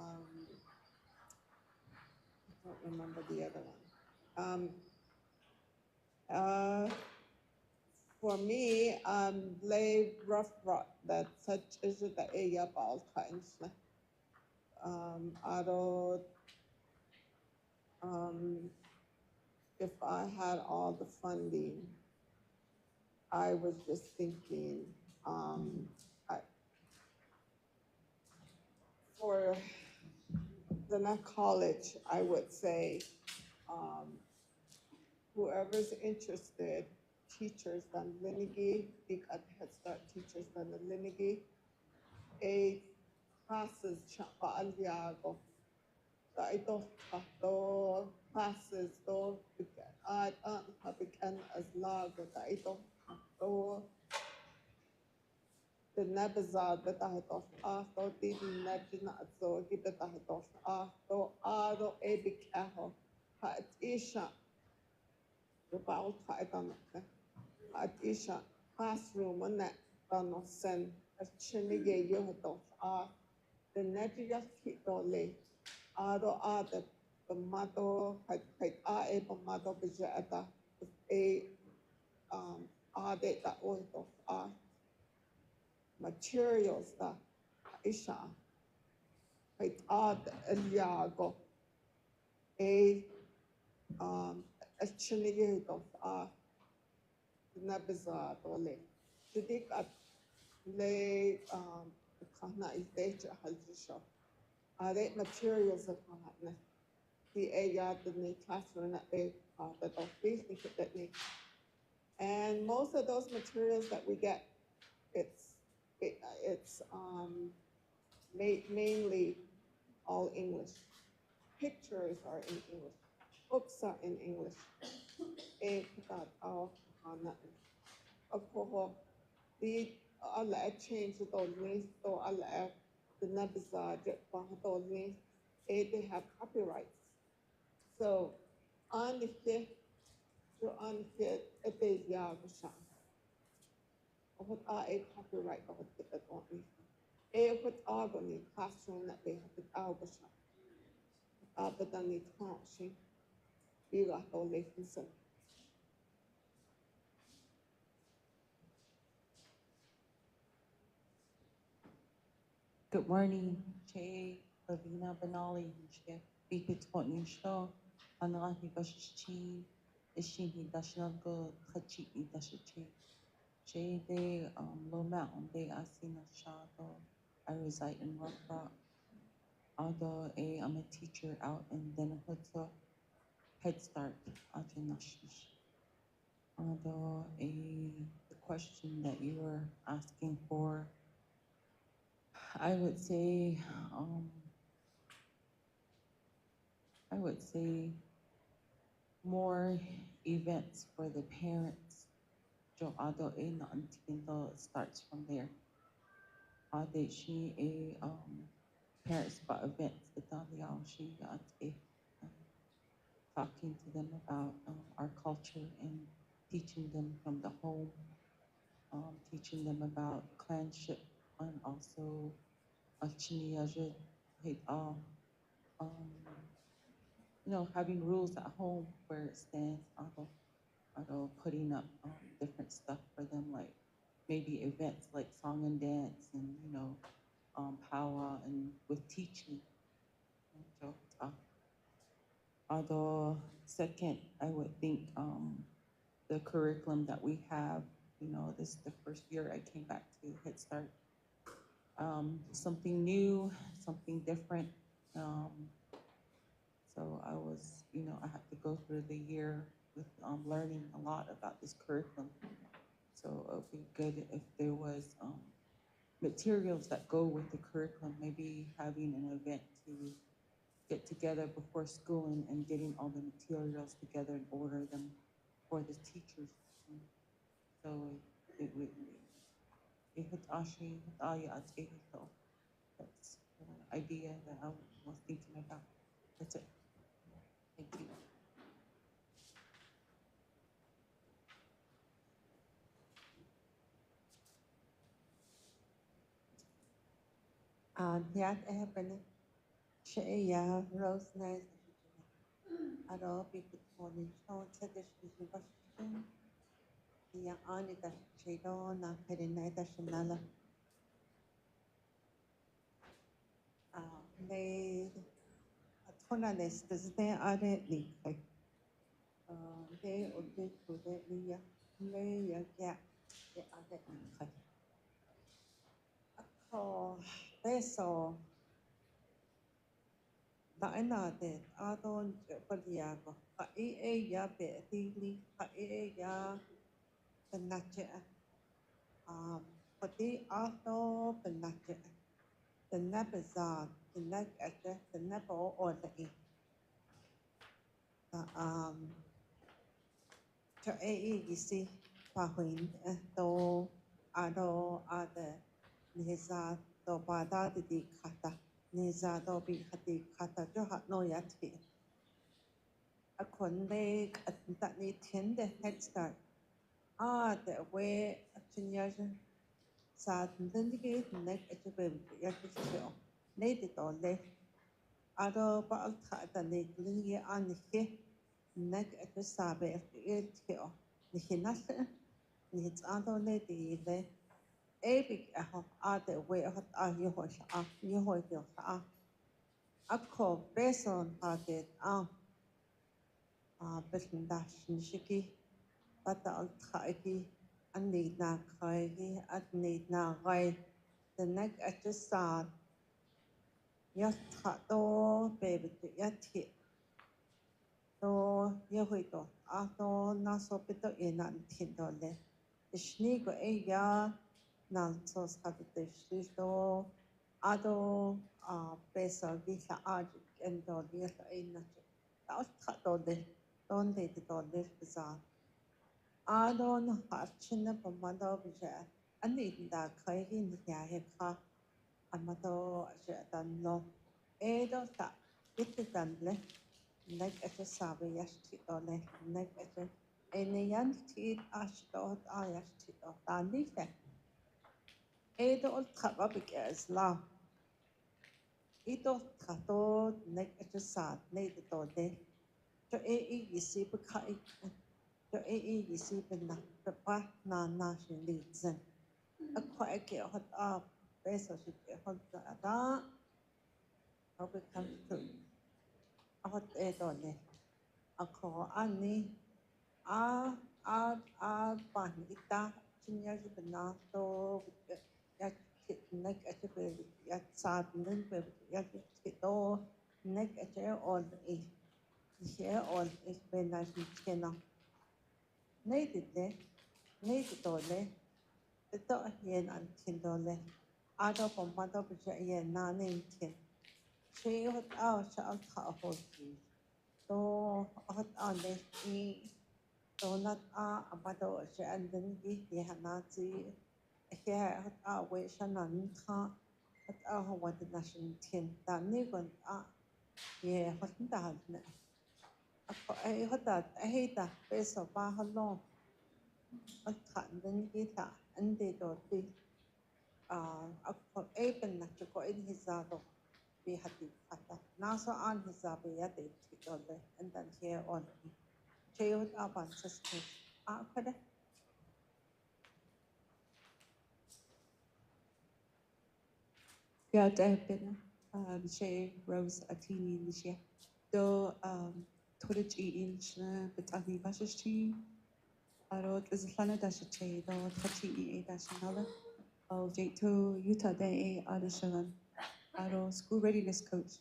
don't remember the other one. For me, lay rough rot that such is it the aya all times. If I had all the funding, I was just thinking, for Diné College, I would say, whoever's interested, teachers than Linigi, at Head Start teachers than the Linigi, a classes chapa aliago. Ito to classes to at habikan as lago ito to Diné Bizaad Bína'Niltí to Dine so give it to ado ebikaho ha isha about at isha classroom and that no sen as chinige yoto the netia kitole ado ada pamato kait a pamato bijata a ade that oito materials that isha kait ad eliago a as chinige yoto Diné Bizaad ole judik at le kana is halsho are materials of the aya the classroom that they that are facing that need. And most of those materials that we get, it's mainly all English. Pictures are in English. Books are in English. The Allah change the only so Allah the Nabizad they have copyrights. So on the fifth it is Yagushan. What are a copyright of the only? What agony classroom that they have the Albushan. But then they can't she be like all they can. Good morning, Che, Lavina Benali, Bipit Potnisho, Anahi Bashchi, Ishini Dashnagul, Hachi Dashachi, Che de Low Mountain de Asina Shadow. I reside in Rock Rock. Although I'm a teacher out in Denehuta, Head Start, Ajinashish. Although the question that you were asking for, I would say more events for the parents. Jo ado na antindo starts from there. Ade she parents about events italiao she got talking to them about our culture and teaching them from the home, teaching them about clanship and also having rules at home where it stands, putting up different stuff for them, like maybe events like song and dance and, powwow and with teaching. So, although second, I would think the curriculum that we have, this is the first year I came back to Head Start. Something new, something different. So I was, I had to go through the year with learning a lot about this curriculum. So it would be good if there was materials that go with the curriculum, maybe having an event to get together before school and getting all the materials together and order them for the teachers. So it would be that's the idea that I was thinking about. That's it. Thank you. Yat ebene sheya rose nice. Aro people morning show tradition Washington. Ya ani da chedo na perina da shanala. They atona this does they are it like they or they to the ya lay ya ya they are it like oh they saw Daina de adon padiago ka ya be dili ka ya penache pati ato penache the Bizaad the neck at the Navajo or the to you see pahuin to ado ade Nihizaad to bada di kata Nihizaad do bi hati kata jo hat no yati a konde at that ni tende Head Start the way a chinyaja sa tendike nek at the baby yakisho lady to le ado ba al ta ne lingi an ke nek at the sabe it kio nihinas nihits lady le Epic the way of Yohosh Yohoyo Akko Beson it Besendash Nishiki Bata Altaiki and need na Kaigi at need na Gai the neck at the start Yato baby Yati to Yohito Ato Nasopito in Antindole the Shnigo Eya Nantos had the Shisto Ado Besa Visa Argic and Dodie in Nacho. That was don't they the Bizaad. Adon Harchina Pomado Bija and in that Kaigi Yaheka Amato Jetanlo Edo Ta It Danle Nek at a Sabi Yashti Dole Nek at a Yan Tit Ashdod Ayashti of Dandife. Edo Taba because law. Edo Tato Nek at a sad, late the to you see Bukai to you see the path na nation leads and a quiet hot up, Beso should get hot da. How it comes to a hot edone. A call Annie Panita, Chinyas Benato, Yak neck at the baby, Yak sad, Yak Tito, neck at her all here all is been nice and Native dole, the dog yen and tindole, other from mother yen nane tin. She hot out shall hold you. So hot on the e, so not a mother and then ye had not see here hot out way shannon hot out what the national tin, that nigger yeah, hot that. I hate that. Best of how long. khanden kita ande doti akko eben na chko inhizado bi hati kata naso anhizabe yate titole and then here on chayot aban sister akada Yeah, deepen. She Rose Atini Nisha. Do Twitch eating but Agni Bashishi. Arot is a planet that should say do Tachi a dash another. Oh, J2 Utah Day Adishalan. Aro school readiness coach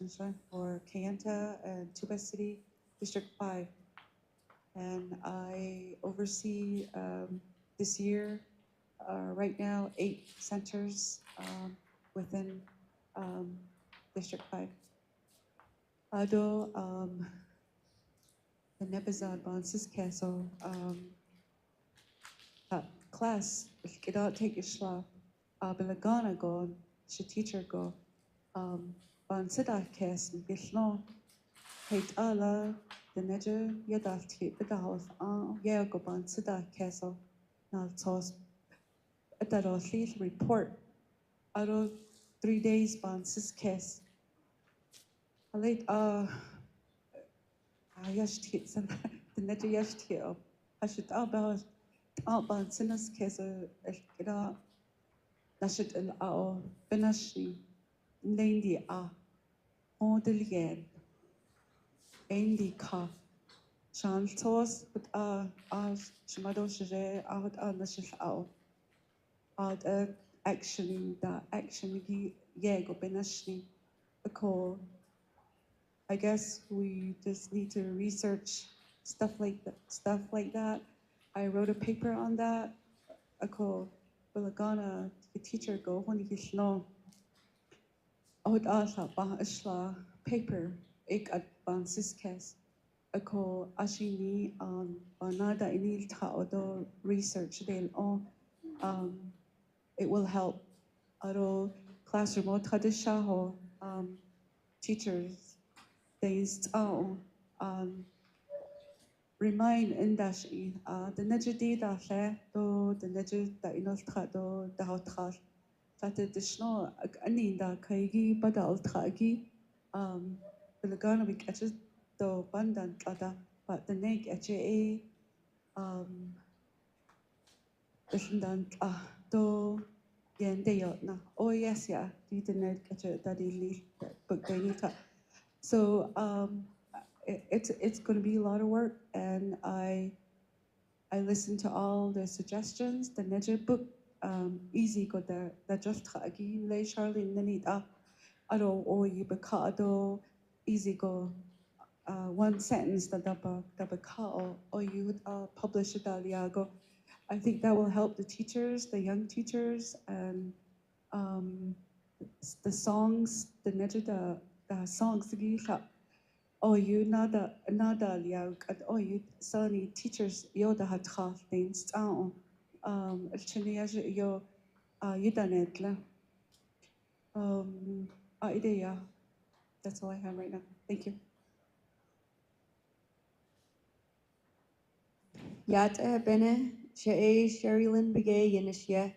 for Kayenta and Tuba City District 5. And I oversee this year, right now, 8 centers within District 5. Ado the Diné Bizaad Bína'Niltí class, if you don't take your slot, Bilagana go, she teacher go, Bansida kes, Bishno, hate Allah, the Neja, Yadalti, Bidahos, Yago Bansida keso, Naltos, Adaltliit report, Ado 3 days Bansis kes. I late yashti san the Neja yashti up. I should about Bansinas kes a Nashit and Ao, Benashi, Lady Odelier, Andy Ka, Chantos, but Shimado Shire out on the Shif Ao, out actually that action Yego Benashi, a call. I guess we just need to research stuff like that. I wrote a paper on that. A call. Bilagana, the teacher go when he's no. Out asa ba isla paper ik at bansis kes. A call ashini banada inil taodo research del on. It will help. Aro classroom tradishaho teachers they remind indashi the nejadi da le do the nejad da inol do da hot traditional ani da kaigi bada ultragi bilagana we catches do bandan tada but the neck HA isn't do yende yotna oh yes yeah the net catch thatili book so it's going to be a lot of work and I listened to all the suggestions the Neja book easy go the just again lay Charlie Nanita ado o yibakado easy go one sentence the dabaka or you would publish it aliago. I think that will help the teachers, the young teachers, and the songs, the Neja the songs oh you nada liag at oh you sunny teachers yoda hat half things yo yudanetla idea. That's all I have right now. Thank you. Yat bene she Sherilyn Begay Yenishye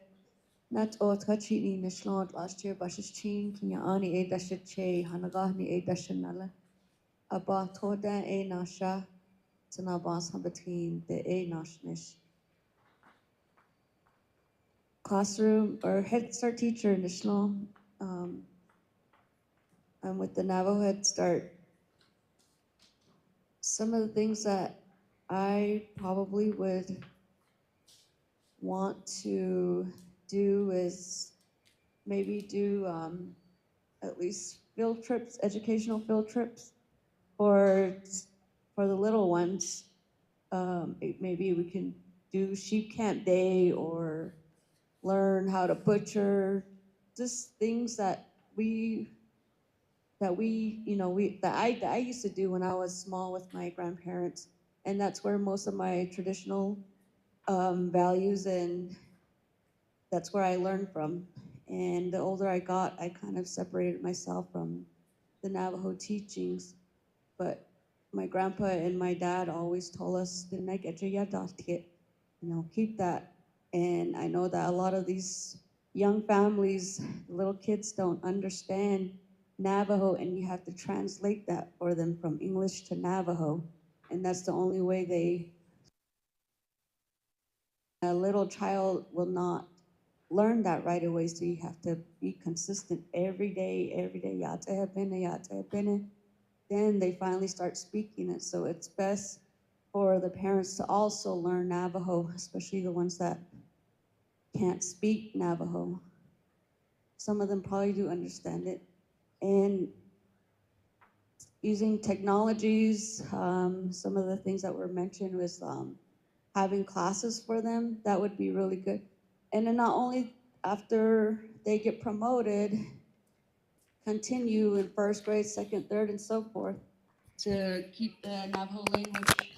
Nat o Tachini Nishlod last year Bashish Chin Kinya Ani E Dashet Che Hanagahni E Dashanala Abba Toda E Nasha Tanabas between the E Nashnish classroom or Head Start teacher in Nishlom. I'm with the Navajo Head Start. Some of the things that I probably would want to do is maybe do at least field trips, educational field trips for the little ones. Maybe we can do sheep camp day or learn how to butcher, just things that I used to do when I was small with my grandparents, and that's where most of my traditional values and that's where I learned from. And the older I got, I kind of separated myself from the Navajo teachings. But my grandpa and my dad always told us, keep that And I know that a lot of these young families, little kids don't understand Navajo, and you have to translate that for them from English to Navajo. And that's the only way a little child will not learn that right away. So you have to be consistent every day, Yate Bene. Then they finally start speaking it. So it's best for the parents to also learn Navajo, especially the ones that can't speak Navajo. Some of them probably do understand it. And using technologies, some of the things that were mentioned was having classes for them. That would be really good. And then not only after they get promoted, continue in first grade, second, third, and so forth to keep the Navajo language.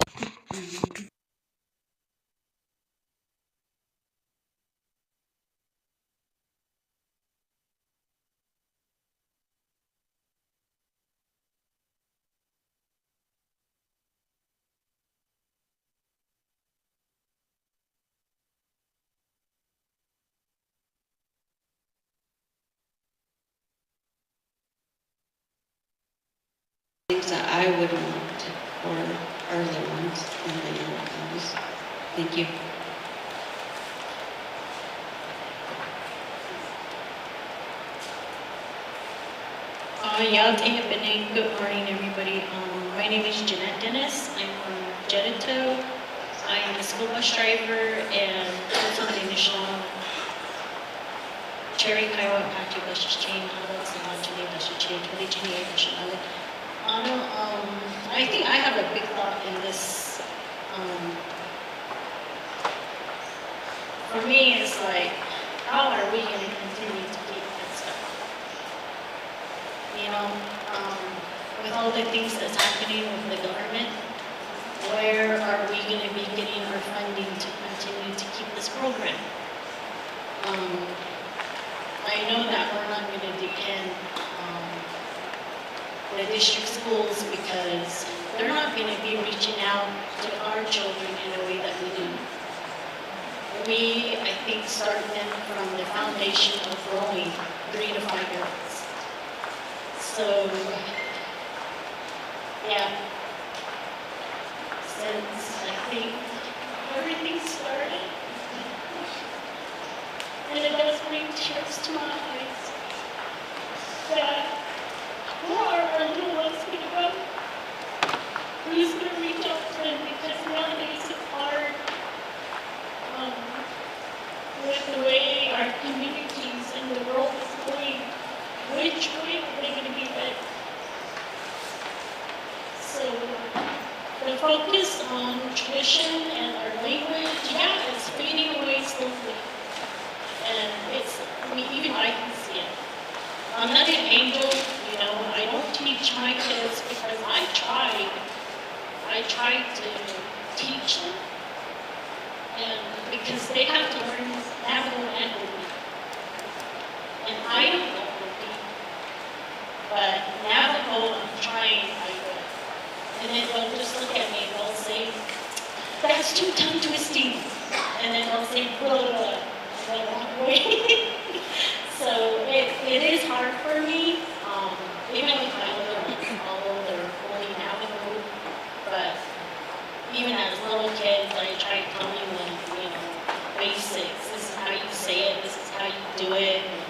Things that I would want for our little ones and the young ones. Thank you. Good morning, everybody. My name is Jeanette Dennis. I'm from Jedito. I am a school bus driver and also an initial Cherry Kaiwa Pati bus chain. I think I have a big thought in this. For me, it's like, how are we going to continue to keep that stuff? You know, with all the things that's happening with the government, where are we going to be getting our funding to continue to keep this program? I know that we're not going to depend on the district schools because they're not going to be reaching out to our children in a way that we do. We, I think, start them from the foundation of growing 3 to 5 year olds. So, yeah, since I think everything started, and it does bring tears to my eyes, that where are our little ones going to go? Who's going to reach out to them? Because nowadays it's hard with the way our communities and the world is going. Which way are they going to be led? So the focus on tradition and our language, yeah, it's fading away slowly. And it's, I mean, even I can see it. I'm not an angel, you know, I don't teach my kids because I tried to teach them. And because they have to learn Navajo and Hopi. And I don't know Hopi, but Navajo, I'm trying, I will. And then they'll just look at me and they'll say, that's too tongue twisting. And then they'll say, blah, blah, blah. The wrong way. So it is hard for me, even with my older ones, although they're only Navajo, but even as little kids, I try telling them, you know, basics. This is how you say it, this is how you do it. And,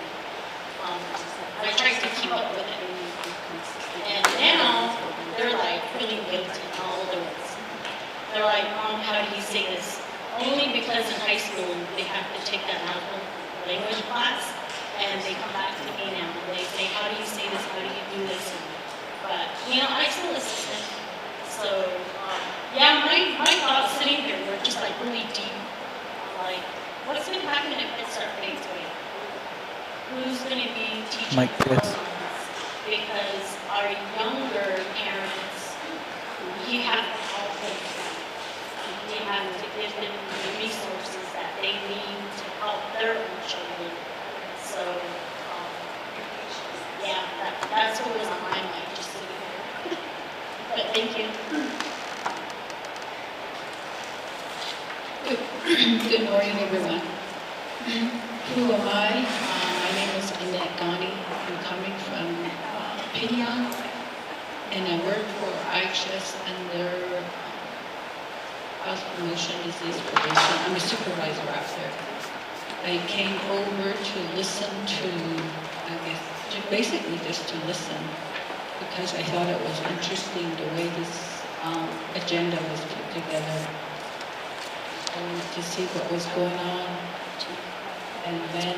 I try to keep up with it. And now, they're like really guilty, my older ones. They're like, Mom, how do you say this? Only because in high school, they have to take that Navajo language class, and they come back to me now, and they say, how do you say this, how do you do this? But, you know, I still assist them. So, yeah, my thoughts sitting there were just like really deep. Like, what's going to happen if it starts fading away? Who's going to be teaching us? Because our younger parents, we have to help them. We have to give them the resources that they need to help their own children. So, yeah, that's what was on my mind just sitting here. But thank you. Good morning, everyone. who am I? My name is Diné Ghani. I'm coming from Pinyon, and I work for IHS under House Promotion Disease Prevention. I'm a supervisor out there. I came over to listen to, I guess, basically just to listen, because I thought it was interesting the way this agenda was put together, to see what was going on. And then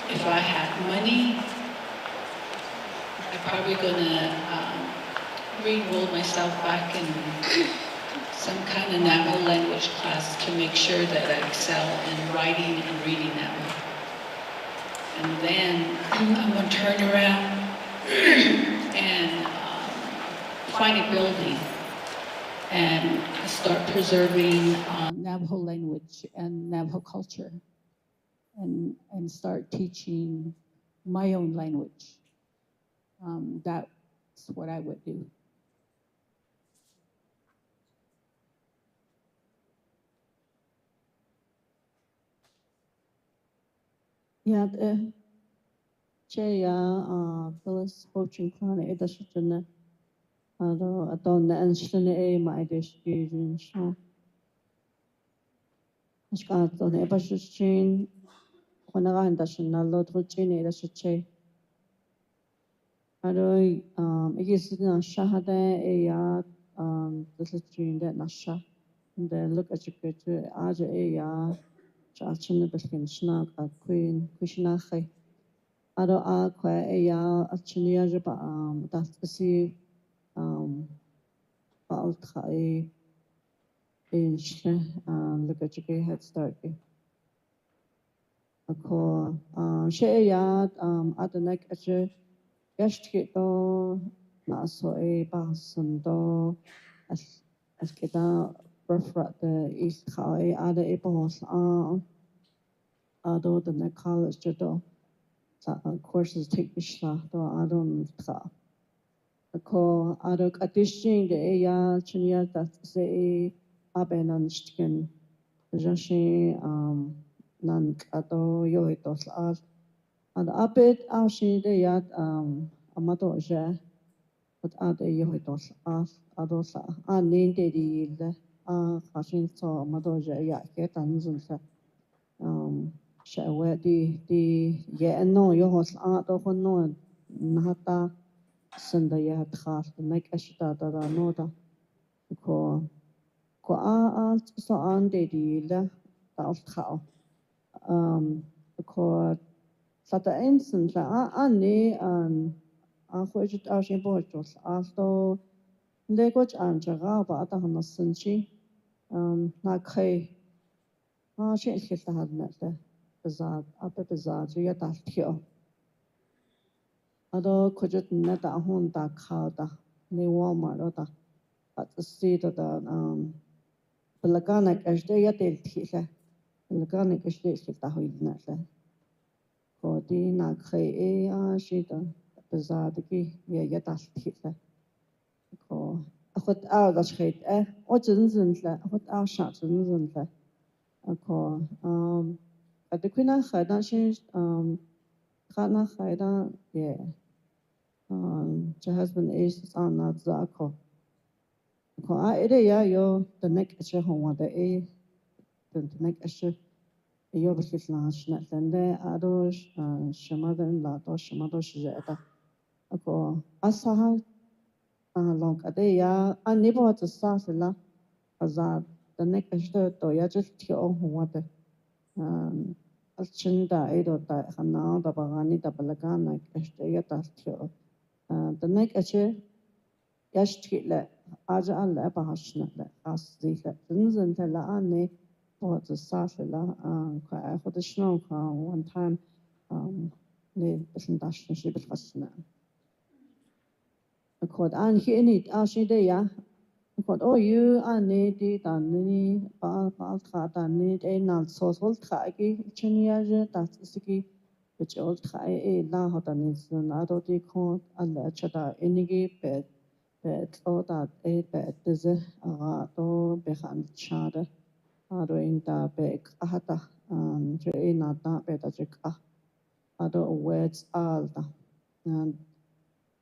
if I had money, I'm probably gonna re-enroll myself back in some kind of Navajo language class to make sure that I excel in writing and reading Navajo. And then I'm gonna turn around and find a building and start preserving Navajo language and Navajo culture, and start teaching my own language. That's what I would do. Yeah, Jaya, Phyllis, Poaching Clan, Edashana, Adon, and Shane, my education. Ashkat on Ebashushin, Honaran Dashana, Lord Jane, Edashache. Ado, Egisina Shahada, this is during that Nasha, and then look at your creature, Aja, Chachana, Baskin, Schnack, Queen, Kushinache. Ado qua achnia that's the see Baltai in look at your head start. A call Shayat at the neck at your Yashkito Naso a Basando as get out referat the East High other Epos Ado the neck college Jado. Courses take the shot or I don't know. A call Adok addition the Aya Chunia that say Abenanstiken, Jashi Nank Ado Yoitos as and Abed Ashi the Yat Amadoja, but Ade Yoitos as Adosa, and named the Hashin saw Amadoja Yaket and Zunsa. Shall the yeah no you was out of no Nahata Sunday at half the make a shita that I know that ko so on the deal how ko sata instant ani and which it out in boys also they got Anjara but I don't know na kai she is the had met the Bizaad, Upper Bizaad, you get that here. Although could you net a home that cow da, ne Walmart or that, but the seat of the Pelagonic as they get it here. Pelagonic as they sit the hood net. For Dina Kay, she the Bizaad, yeah, get that here. For a hot hour that shade, what isn't that, what our shots isn't that. A call, at the Queen Haida, she's Kana Haida, yeah. Your husband is on that Zako. Ya, yo, the neck at your home, the neck at your Yobusis Lash, and there are those Shamada and Lato, Shamado Sheta. Ako, Asaha long a day, unable to Sasila, Azad, the neck at the Toya just your own water. Chinda Edo, the Hana, the Bagani, the Balagana, Estayata, the neck at you. Yashkila, Aja Allah Bahashna, as the Zinzan Telane, or the Safila, for the snow one time, the presentation she was fascinating. I called Anne here in it, Ashidea. I called, oh, you are needed and any Balkat and need a non social tragi, Cheniaja, that's the which old try a Lahodanis, and I don't decode a lecture, any bed. Or that a bed is a to behind chada, or in the bag, ahata, Tre na ta beta jika. Ado words all da.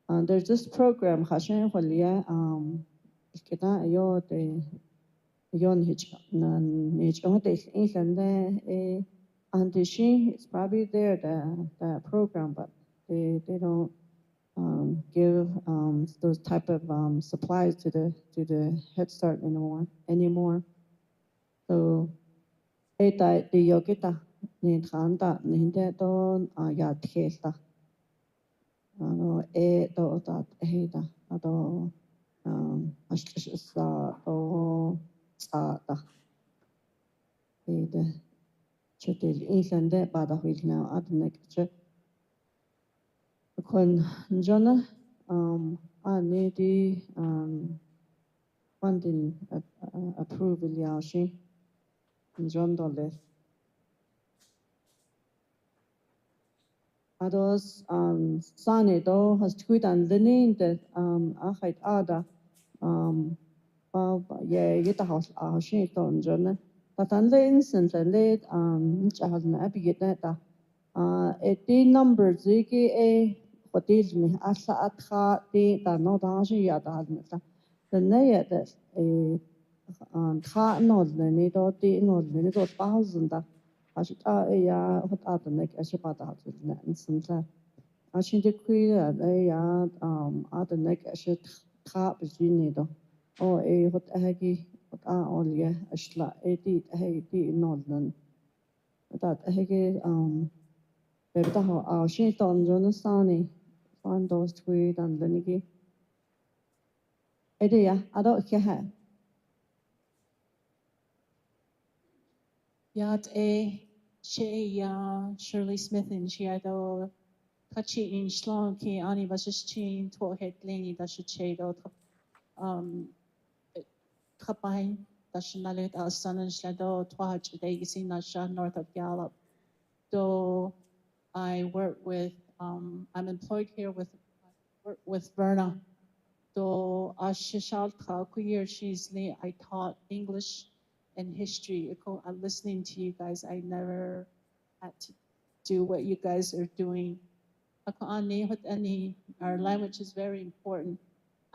And there's this program hashen walia kita ayo te yon hitchka na hitchka te inlande and she it's probably there the program but they don't give those type of supplies to the Head Start anymore. So eta the yogita ni khanda ni de don ya thiesta no do that heda ado ashsa do sa da the chotel inlande bada hilna adnek che kon jona ani di funding approval ya shi John Dollar. Ados sane do has tweet and the name that ahait ada ye yeta house shi ton John but on the instant and late chahal na abi yeta the number ziki hotel me asa atha the no da shi ya da the ne that tha no ne do the no ne do 1000 da ashit ya hot atnek ashipata na insanta ashin de kuya ya atnek ashit tha bijini do o hot hagi hot olya ashla ti hagi no nan that hagi beta ho shin ton jonasani fan dos tweet and lenigi ya ado kya Yat she Shirley Smith and she ado kachi in shlong ki ani vashish chin to het leni dash chedo kapai dash nalet al sun and shado twaj day isin nasha north of Gallup. So I work with I'm employed here with Verna. So ashishal ka kuyer she's I taught English and history. I'm listening to you guys. I never had to do what you guys are doing. Our language is very important.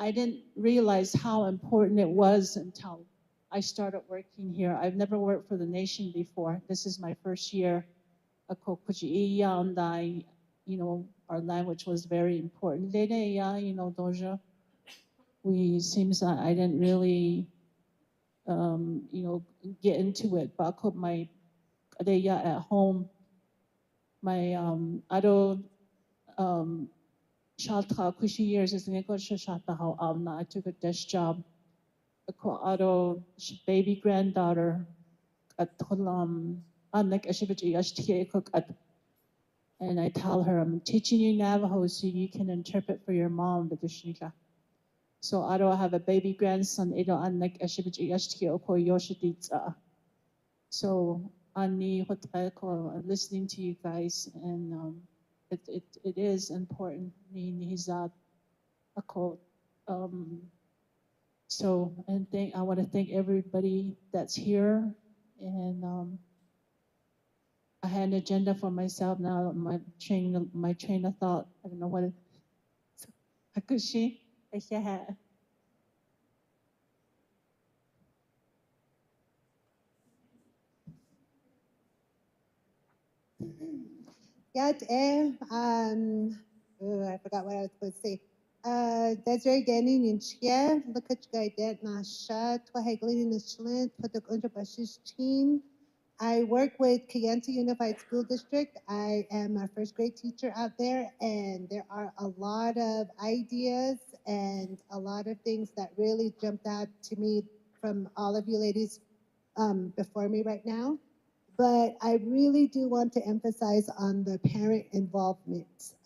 I didn't realize how important it was until I started working here. I've never worked for the nation before. This is my first year. You know, our language was very important. You know, Doja. Seems I didn't really you know, get into it. But my at home, my ado shalta kushi years is neko shata how I took a desk job. Ado baby granddaughter at anek ashibichi yashtiye cook at, and I tell her I'm teaching you Navajo so you can interpret for your mom the Dishnika. So I don't have a baby grandson. I don't like So I'm listening to you guys, and it is important. Nihizaad. So and I want to thank everybody that's here, and I had an agenda for myself now. My train of thought. I don't know what it. Hakushi. I forgot what I was supposed to say. Desiree Danny Ninchia, look at guy dead Nasha, Twahaglin Nishlin, Patuk Unja Bashish team. I work with Kayenta Unified School District. I am a first grade teacher out there, and there are a lot of ideas and a lot of things that really jumped out to me from all of you ladies before me right now. But I really do want to emphasize on the parent involvement.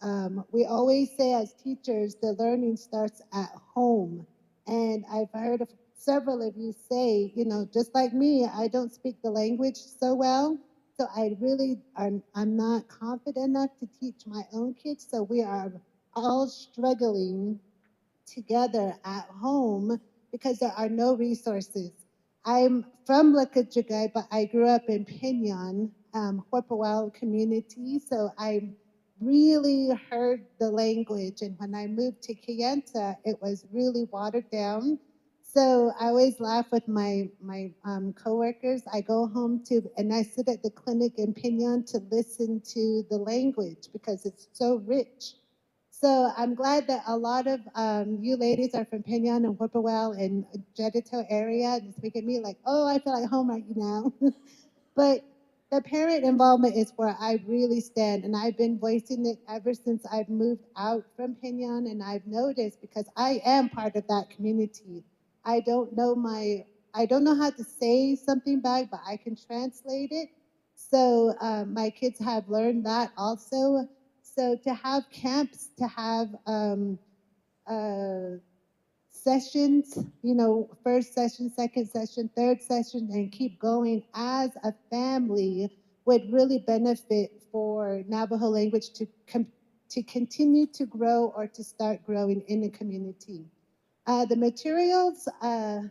We always say as teachers, the learning starts at home. And I've heard of several of you say, you know, just like me, I don't speak the language so well. So I'm not confident enough to teach my own kids. So we are all struggling together at home because there are no resources. I'm from Lakajigai, but I grew up in Pinyon. Horpawell community, so I really heard the language. And when I moved to Kayenta, it was really watered down. So I always laugh with my coworkers. I go home and I sit at the clinic in Pinyon to listen to the language because it's so rich. So I'm glad that a lot of you ladies are from Pinyon and Whippoorwill and Jedito area. And it's making me like, oh, I feel like home right now. But the parent involvement is where I really stand. And I've been voicing it ever since I've moved out from Pinyon. And I've noticed, because I am part of that community, I don't know how to say something back, but I can translate it. So my kids have learned that also. So to have camps, to have sessions, first session, second session, third session, and keep going as a family would really benefit for Navajo language to continue to grow or to start growing in the community. The materials, I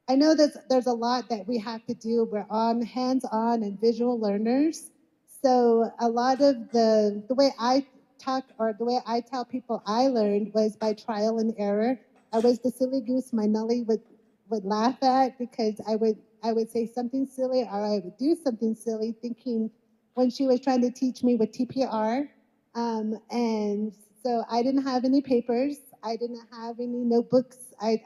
know there's a lot that we have to do. We're hands-on and visual learners. So a lot of the way I talk, or the way I tell people I learned, was by trial and error. I was the silly goose my Nelly would laugh at, because I would say something silly, or I would do something silly, thinking when she was trying to teach me with TPR. And so I didn't have any papers. I didn't have any notebooks. I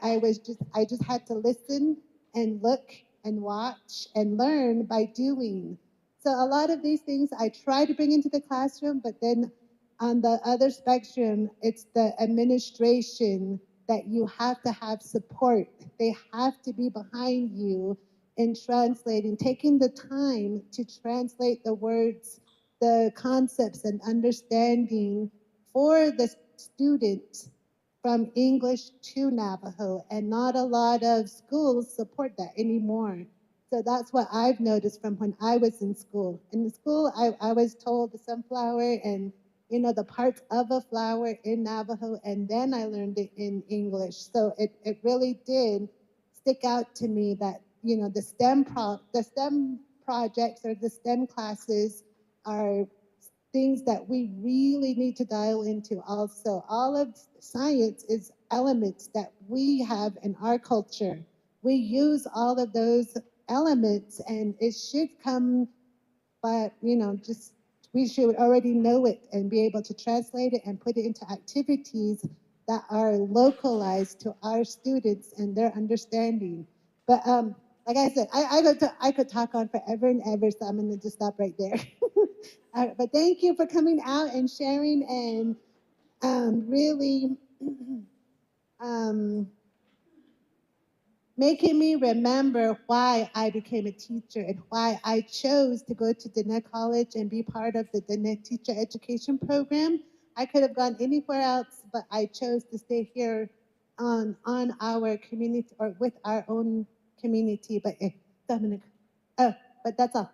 just had to listen and look and watch and learn by doing. So a lot of these things I try to bring into the classroom, but then on the other spectrum, it's the administration that you have to have support. They have to be behind you in translating, taking the time to translate the words, the concepts and understanding for the student from English to Navajo, and not a lot of schools support that anymore. So that's what I've noticed from when I was in school. In the school, I was told the sunflower and the parts of a flower in Navajo, and then I learned it in English. So it really did stick out to me that the STEM projects or the STEM classes are things that we really need to dial into also. All of science is elements that we have in our culture. We use all of those elements, and it should come, but we should already know it and be able to translate it and put it into activities that are localized to our students and their understanding. But like I said, I could talk on forever and ever, so I'm going to just stop right there. But thank you for coming out and sharing, and really making me remember why I became a teacher and why I chose to go to Diné College and be part of the Diné teacher education program. I could have gone anywhere else, but I chose to stay here on our community, or with our own community. But Dominic, but that's all.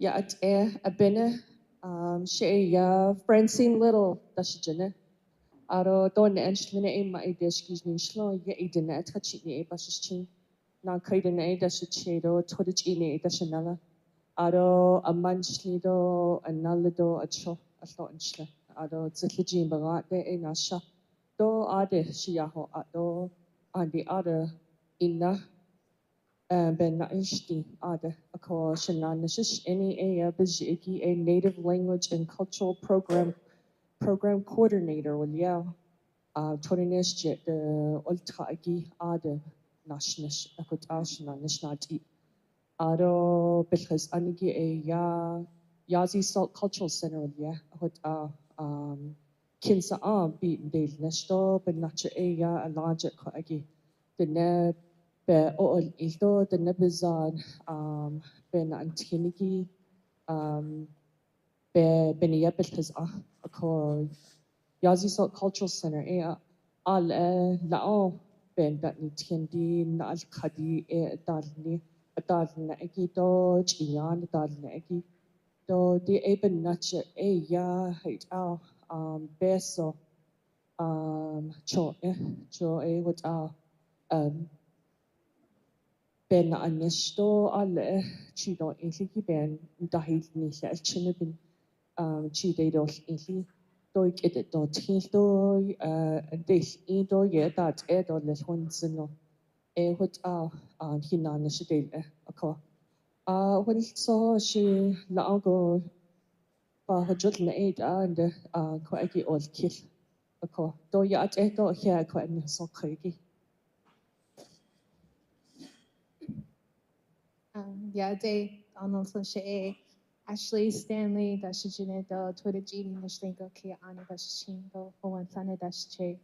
Ya at abene she ya Francine Little dashjene aro don enshline e ma ideshkiz nishlo ya idene atachini e bashchin na kaidene e dashchedo todachini e dashanala aro amanshlido analido acho aslo enshla aro zitlijin bagate e nasha do ade shiyaho ado andi ada inna Ben Naishti Ada Ako Shananashish any a Bijiki a native language and cultural program coordinator will yell Torinish jet the Ultaigi Ada Nashnish Akut Ashna Nishnati Ado because Anigi a Yazi Salt Cultural Center will yeah Akut Kinsa beat Dale Nesto but Nacha a larger Koagi the Neb be ool ito Diné Bizaad Bína'Niltí be beniyabel ako Yazi Salt Cultural Center al lao ben dat nitiendi na al khadi dalni dalna eki do chiyan dalna eki do di eben nache ya hait beso joy what ben anishto alle chido inli ben dahil ni sa chinabin chide do inli do get do tindo this indo ye that do les hunzino what hinana shide ako when so she lago ba hajut na and ko agi ol kil ako do ya do here ko en so khigi Yeah, day Donald Lachey, Ashley Stanley, Dashijine do Twitter Genie Nishlingo Kia Ani Dashingo, Hoan Sana Dashche,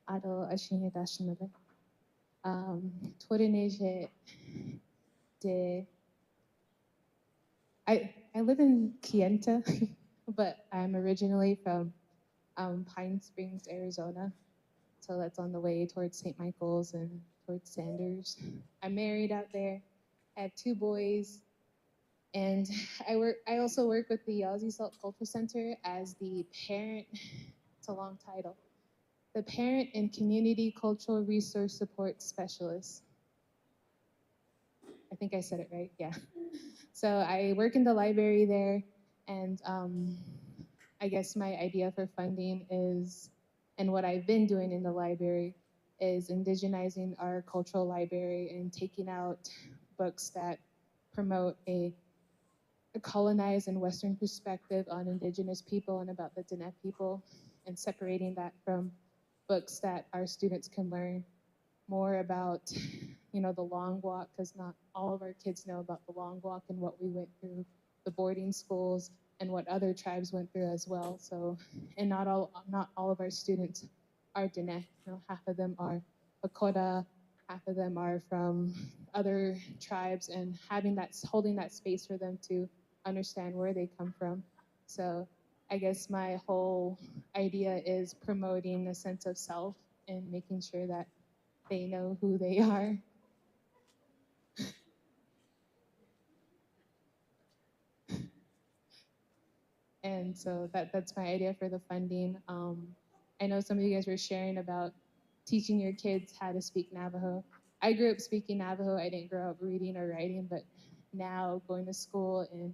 Ado Ashine Dashnale. Twitter Neje de I live in Kienta, but I'm originally from Pine Springs, Arizona. So that's on the way towards St. Michael's and towards Sanders. I'm married out there. I have 2 boys. And I also work with the Aussie Salt Culture Center as the parent, it's a long title, the Parent and Community Cultural Resource Support Specialist. I think I said it right, yeah. So I work in the library there, and I guess my idea for funding is, and what I've been doing in the library, is indigenizing our cultural library and taking out books that promote a colonized and Western perspective on Indigenous people and about the Diné people, and separating that from books that our students can learn more about, the long walk, because not all of our kids know about the long walk and what we went through, the boarding schools, and what other tribes went through as well. So, and not all of our students are Diné. Half of them are Lakota, half of them are from other tribes, and holding that space for them to understand where they come from. So I guess my whole idea is promoting a sense of self and making sure that they know who they are. And so that's my idea for the funding. I know some of you guys were sharing about teaching your kids how to speak Navajo. I grew up speaking Navajo. I didn't grow up reading or writing, but now going to school and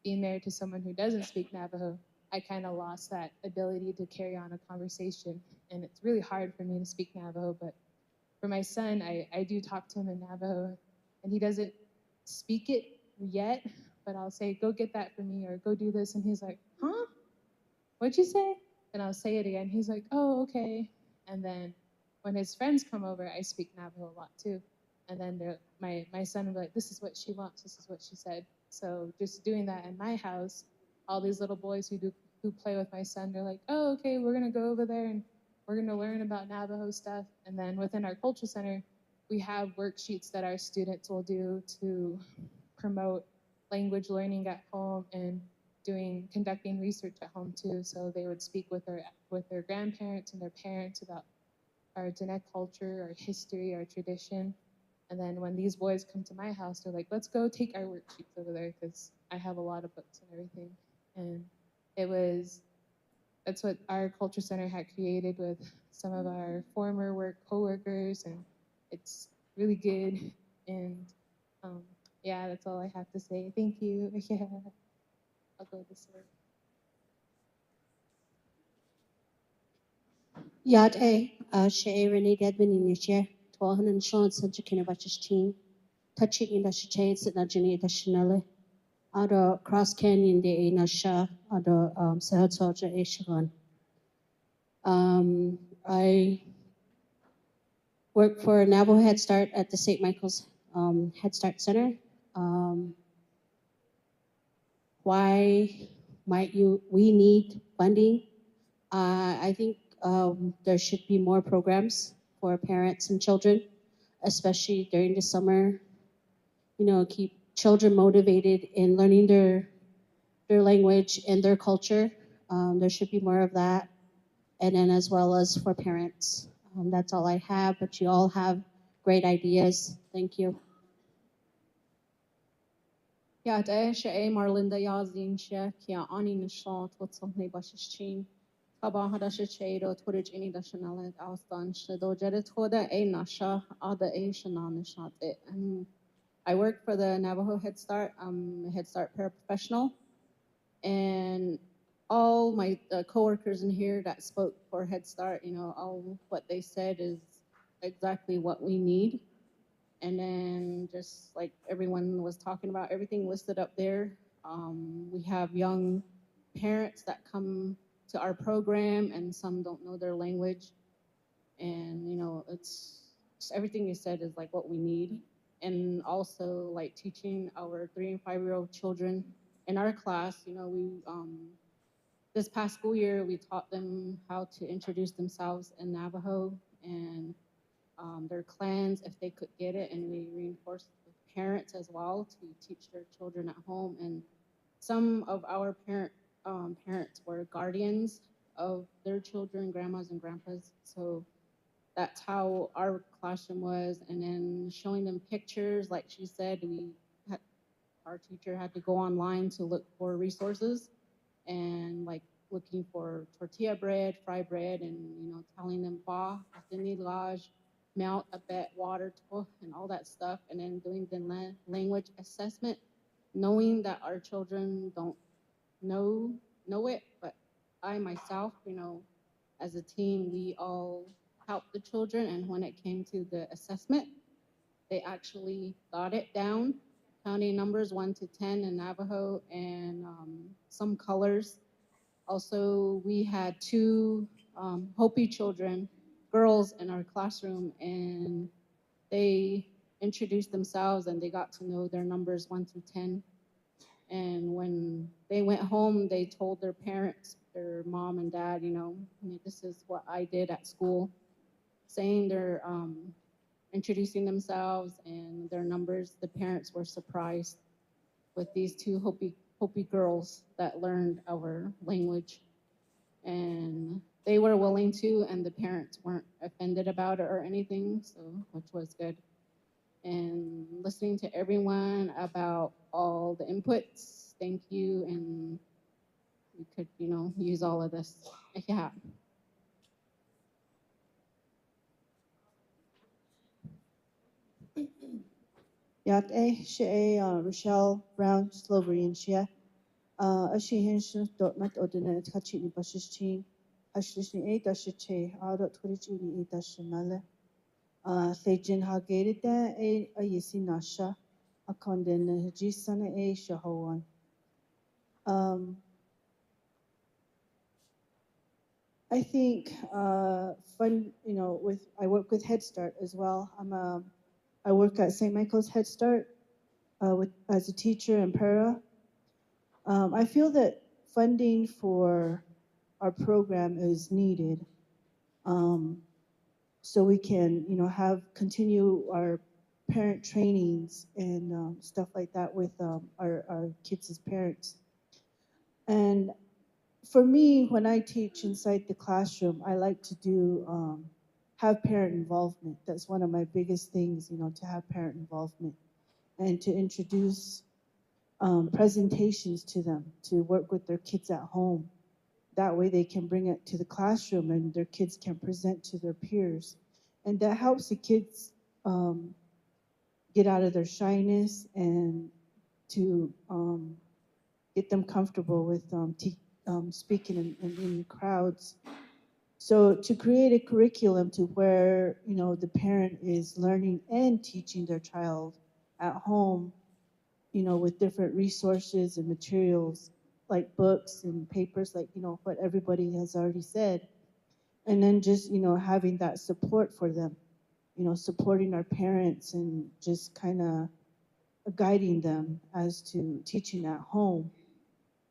being married to someone who doesn't speak Navajo, I kind of lost that ability to carry on a conversation. And it's really hard for me to speak Navajo, but for my son, I do talk to him in Navajo, and he doesn't speak it yet, but I'll say, go get that for me, or go do this, and he's like, huh? What'd you say? And I'll say it again. He's like, oh, okay. And then when his friends come over, I speak Navajo a lot too. And then my son will be like, this is what she wants, this is what she said. So just doing that in my house, all these little boys who play with my son, they're like, oh, okay, we're gonna go over there and we're gonna learn about Navajo stuff. And then within our culture center, we have worksheets that our students will do to promote language learning at home and conducting research at home too. So they would speak with their grandparents and their parents about our Diné culture, our history, our tradition. And then when these boys come to my house, they're like, let's go take our worksheets over there, because I have a lot of books and everything. And that's what our culture center had created with some of our former coworkers, and it's really good. And yeah, that's all I have to say. Thank you. Yeah, I'll go this way. Yad she Renee Bína'Niltí, Twahan and Sean Santa Kinabachis touching in the shade, sit na Jenny Dashinale, other Cross Canyon de Nasha, other Sahad Soldier Eshagan. I work for Navajo Head Start at the St. Michael's Head Start Center. Why might we need funding? I think there should be more programs for parents and children, especially during the summer. Keep children motivated in learning their language and their culture. There should be more of that. And then as well as for parents. That's all I have, but you all have great ideas. Thank you. Yeah, Marlinda Yazin Kia Ani Nishla, Twatsone Bashichin, Kabaha dasha chedo Twitch any dashanale Alstan Shado Jeditoda A Nasha Ada A Shananishate. And I work for the Navajo Head Start. I'm a Head Start paraprofessional. And all my coworkers in here that spoke for Head Start, all what they said is exactly what we need. And then just like everyone was talking about, everything listed up there. We have young parents that come to our program and some don't know their language. And, it's everything you said is like what we need. And also like teaching our 3 and 5-year-old children in our class, we, this past school year, we taught them how to introduce themselves in Navajo and their clans if they could get it, and we reinforced with parents as well to teach their children at home. And some of our parents were guardians of their children, grandmas and grandpas. So that's how our classroom was. And then showing them pictures, like she said, our teacher had to go online to look for resources and like looking for tortilla bread, fry bread, and telling them melt a bit water and all that stuff, and then doing the language assessment, knowing that our children don't know it, but I myself, as a team, we all helped the children, and when it came to the assessment, they actually got it down, counting numbers 1 to 10 in Navajo, and some colors. Also, we had 2 Hopi children, girls in our classroom, and they introduced themselves and they got to know their numbers 1 through 10. And when they went home, they told their parents, their mom and dad, this is what I did at school, saying they're introducing themselves and their numbers. The parents were surprised with these 2 Hopi girls that learned our language. And they were willing to, and the parents weren't offended about it or anything, so which was good. And listening to everyone about all the inputs, thank you, and we could, use all of this. Yeah. Yat she Rochelle Brown Sloverian shia. She henshin dot not ordinate hachini bashishin. Hashlishni dashiche out Twitchini dashinale. Sejin Hagerita a Yesinasha. A condemn Jisana a Shahoan. I think fun, I work with Head Start as well. I work at St. Michael's Head Start as a teacher and para. I feel that funding for our program is needed, so we can, continue our parent trainings and stuff like that with our kids as parents. And for me, when I teach inside the classroom, I like to do have parent involvement. That's one of my biggest things, to have parent involvement and to introduce presentations to them, to work with their kids at home. That way they can bring it to the classroom and their kids can present to their peers. And that helps the kids get out of their shyness and to get them comfortable with speaking in crowds. So to create a curriculum to where, the parent is learning and teaching their child at home, with different resources and materials like books and papers, like, what everybody has already said. And then just, having that support for them, supporting our parents and just kind of guiding them as to teaching at home.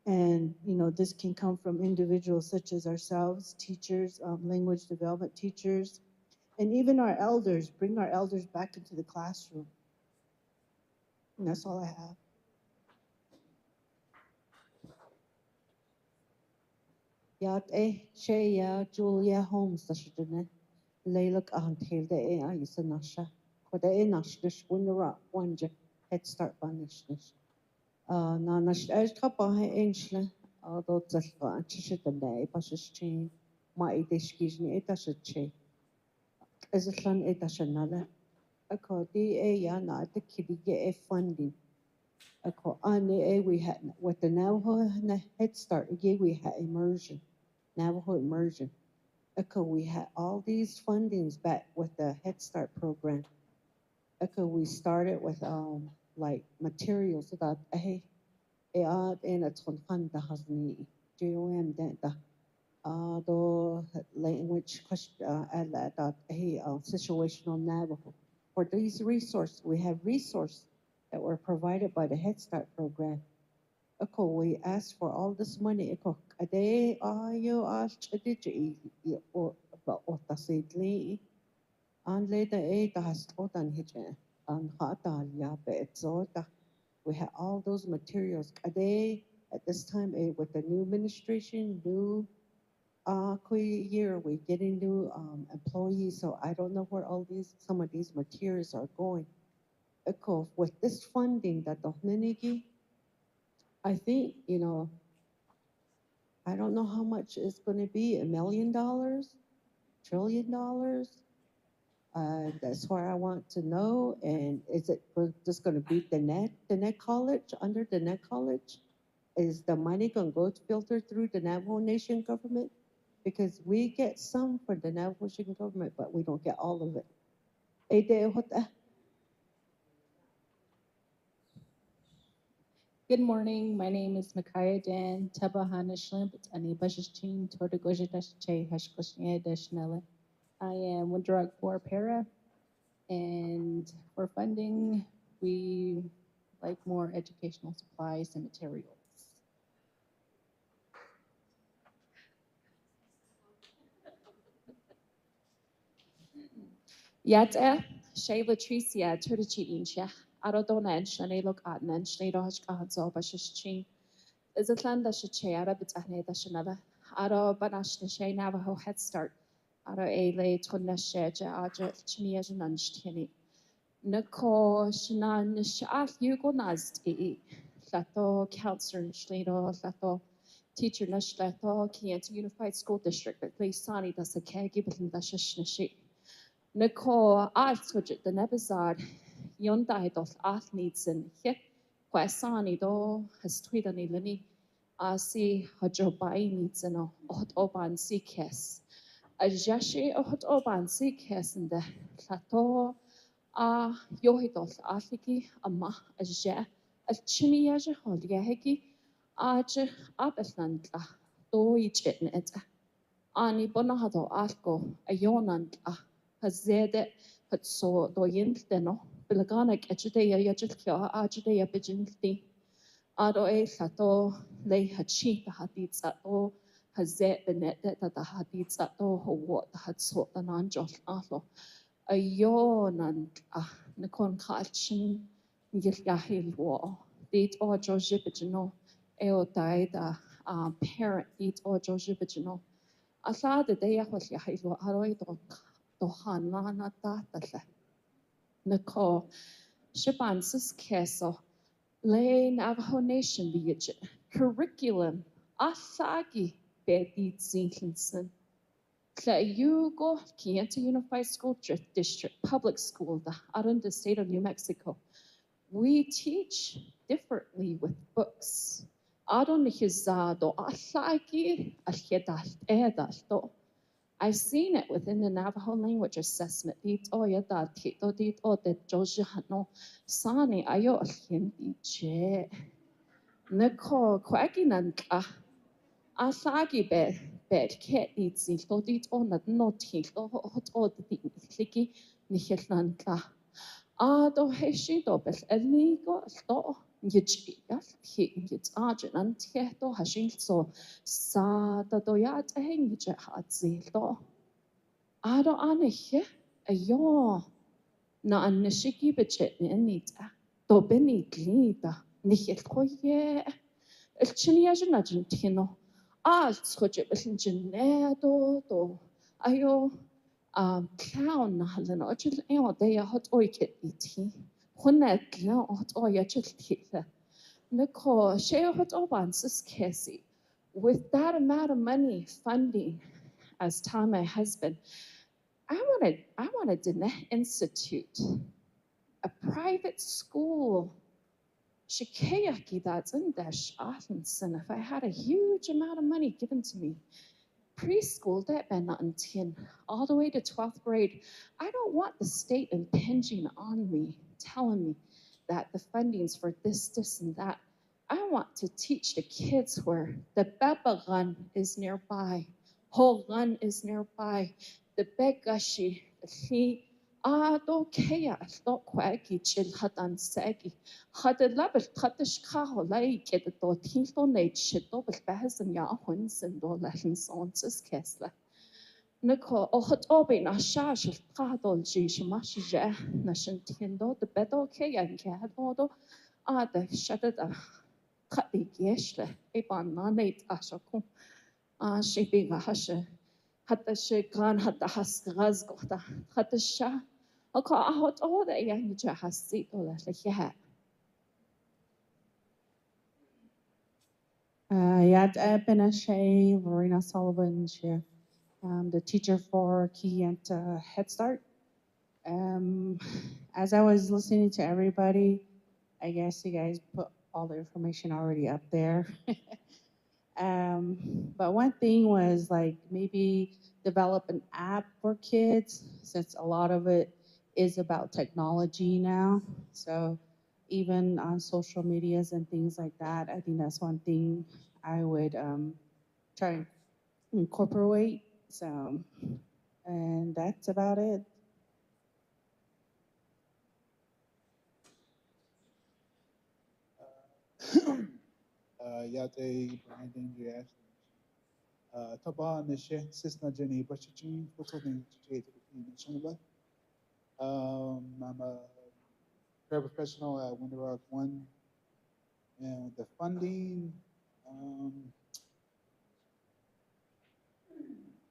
And, this can come from individuals such as ourselves, teachers, language development teachers, and even our elders, bring our elders back into the classroom. And that's all I have. Yat she Julia Holmes Dashidune. Laylok Antil de Isanasha. Koda Nashnish Winra Wanja Head Start Banishnish. Nanash Elkabahe Enchla, although Zalva, Chishit the day, Bashis chain, ma idishkijni itashache. As a son itashanala. Ako di ya na the kidi funding. Ako ane we had with the Navajo Head Start we had immersion, Navajo immersion. Ako we had all these fundings back with the Head Start program. Ako we started with like materials that in a ton da hasni JOM da the language that situational Navajo. For these resources, we have resources that were provided by the Head Start program. Ako, we asked for all this money. Ako, ade ayo chadiji o ba otasidli an leda das otan hije an hata ya betzota. We had all those materials. Ade at this time with the new administration, new year, we're getting new employees, so I don't know where all some of these materials are going. Echo, with this funding that the Nenegi, I think, I don't know how much it's going to be, $1 million, $1 trillion. That's where I want to know. And is it just going to be Diné College, under Diné College? Is the money going to go to filter through the Navajo Nation government? Because we get some from the Navajo Nation government, but we don't get all of it. Good morning. My name is Micaiah Dan Tabahana Shlimp. Ani Bashashin Tordagoja Dashe Hashkoshnia Dashnella. I am Windrug for Para, and for funding, we like more educational supplies and materials. Yata Shayla Tricia Turdichi Incha Arodona and Shanelok Adnan Shnedosh Kahanso Bashashin is a land that should share a bit of Nashanada Aro Banash Shay Navajo Head Start Aro Ele Tonashaja Aja Chinias and Unshtini Nako Shanan Shaf Yugo Nazdi Lato Counselor Shnedo Lato Teacher Nash Lato Kiant Unified School District at least Sani does a caregiver in the Shashnashi. Nako Artswitch the Nebizard Yondai dos Athnitsen Hip Kwasani do has tweeted Lini Asi Hajobai needs an Hot Oban Seekes. A Jashi Hot Oban Seekes in the Plateau Yohidos Afiki Ama a Ja a Chimiaja Holyaheki Aj Abeslandla do each in it. Ani Bonahado Asko a Yonandla. Hazede had so doyen deno, Belaganek Ejudea Yajilkia, Ajudea Bijinti, Ado e Sato, Lay Hachi, the Hadits at all, Hazet the net that the Hadits at all, who what had sought the Nanjos Alo, a Yonan, Nikon Kachin, Yahil war, date or Jojibijino, Eo died a parent, date or Jojibijino. I saw the day I was Yahil, Aroid. Tohanana tatale. Nako Shibansis Keso Lay Navajo Nation Village curriculum Asagi Bedit Zinkinson. Yugo Kienta Unified School District Public School out in the state of New Mexico. We teach differently with books. Adon Nihizaad Asagi Hadaalt'é Áná'oodlíít. I've seen it within the Navajo language assessment. Dit oyada tito dit o de jojano sani ayo alhindi je. Neko kwaginanka asagi bed ket dit zito dit o nad no tito hot o de liki nihilnanka. Ado heshido bel eligo sto Yitchiga, Hit Argent and Tieto Hashing so Sada doyat a hingja hat zildo. Ado anihe a yaw na an nishiki bichet nita. Dobini glida, Nichikoye, El Chiniajan Argentino, Alt Hojib Genedo do Ayo clown Halanochil eo they are hot oikit iti. Hunet now hot oyachil. Nicole, share hot obansis Cassie. With that amount of money funding as Tom, my husband, I wanted Diné Institute, a private school. Shikayaki that's in Dash Atkinson. If I had a huge amount of money given to me, preschool that Bína'Niltí, all the way to 12th grade, I don't want the state impinging on me, telling me that the funding's for this, and that. I want to teach the kids where the Baba Gun is nearby, Whole Gun is nearby, the Begashi, the do kaya do kwaki chil hatan sagi hada label khatish khaho lai ke do tinto ne chito bel bahsan ya hun sen do lahin sonses kesla nako ohot obi na shash qadol ji shmash ja nashin tindo the bedo kaya ke hado ada shadada khati geshle e ban na ne ashaku shibi hashe hatta she kan hatta has gaz gohta hatta sha okay, I hope all that young has seen all that yeah. Yad Ebena Shay, Lorena Sullivan, the teacher for Key and Head Start. As I was listening to everybody, I guess you guys put all the information already up there. But one thing was like maybe develop an app for kids, since a lot of it is about technology now. So even on social medias and things like that, I think that's one thing I would try and incorporate. So, and that's about it. يعطي بعدين رياش طبعا الشيخ سيسنا جني بشتين فصلين تجيت إن شاء الله. I'm a paraprofessional at Winter Rock 1, and the funding,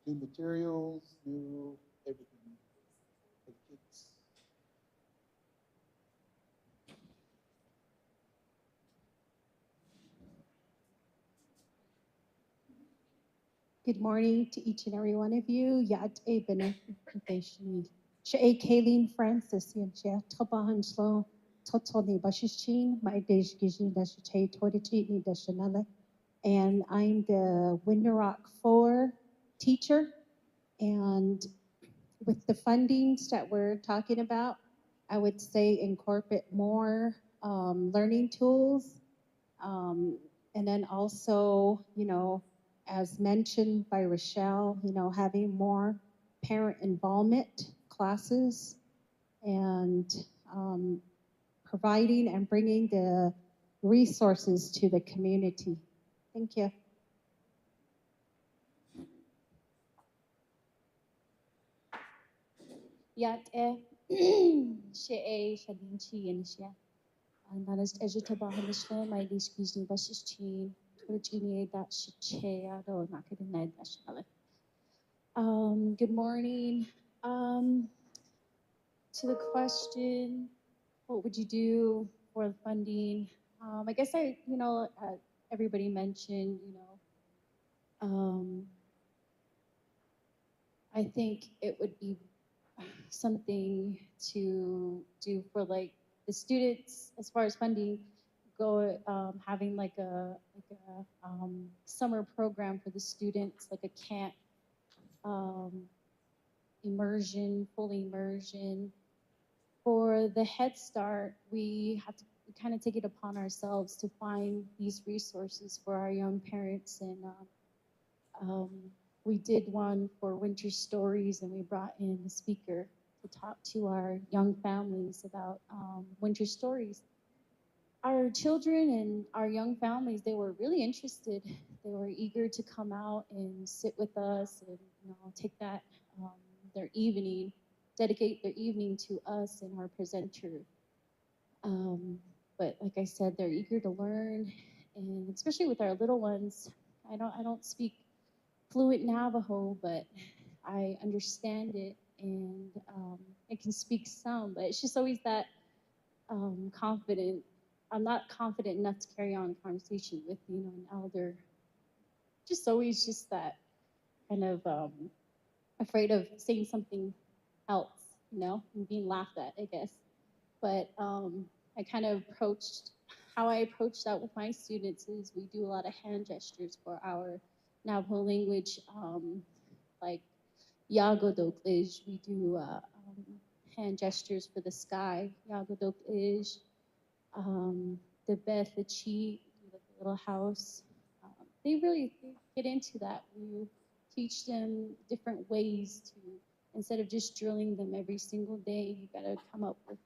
new materials, new everything for the kids. Good morning to each and every one of you. Yad Bína'Niltí. She'e Kayleen Francis Yanchia Tobahan Slow Totoni Bashishin, my Desh Gijin Dashite Tortichi Dashanala. And I'm the Winter Rock 4 teacher. And with the fundings that we're talking about, I would say incorporate more learning tools. And then also, as mentioned by Rochelle, having more parent involvement classes and providing and bringing the resources to the community. Thank you. Yat She'e Shadinchi and Shia. And that is Ejitaba Hanishla, my discussing versus chain, Twitchini that Shea, or Naked and Night National. Good morning. To the question, what would you do for the funding? I guess everybody mentioned, I think it would be something to do for like the students as far as funding go, having like a summer program for the students, like a camp, immersion, full immersion. For the Head Start, we have to kind of take it upon ourselves to find these resources for our young parents, and we did one for Winter Stories, and we brought in a speaker to talk to our young families about winter stories. Our children and our young families, they were really interested. They were eager to come out and sit with us and take that, their evening, dedicate their evening to us and our presenter. But like I said, they're eager to learn, and especially with our little ones. I don't speak fluent Navajo, but I understand it, and I can speak some, but it's just always that confident. I'm not confident enough to carry on a conversation with, an elder. Just always just that kind of afraid of saying something else, and being laughed at, I guess. But I kind of how I approach that with my students is we do a lot of hand gestures for our Navajo language, like Yagodokij. We do hand gestures for the sky, Yagodokij. The Beth, the Chi, the little house. They get into that. We teach them different ways to, instead of just drilling them every single day, you gotta come up with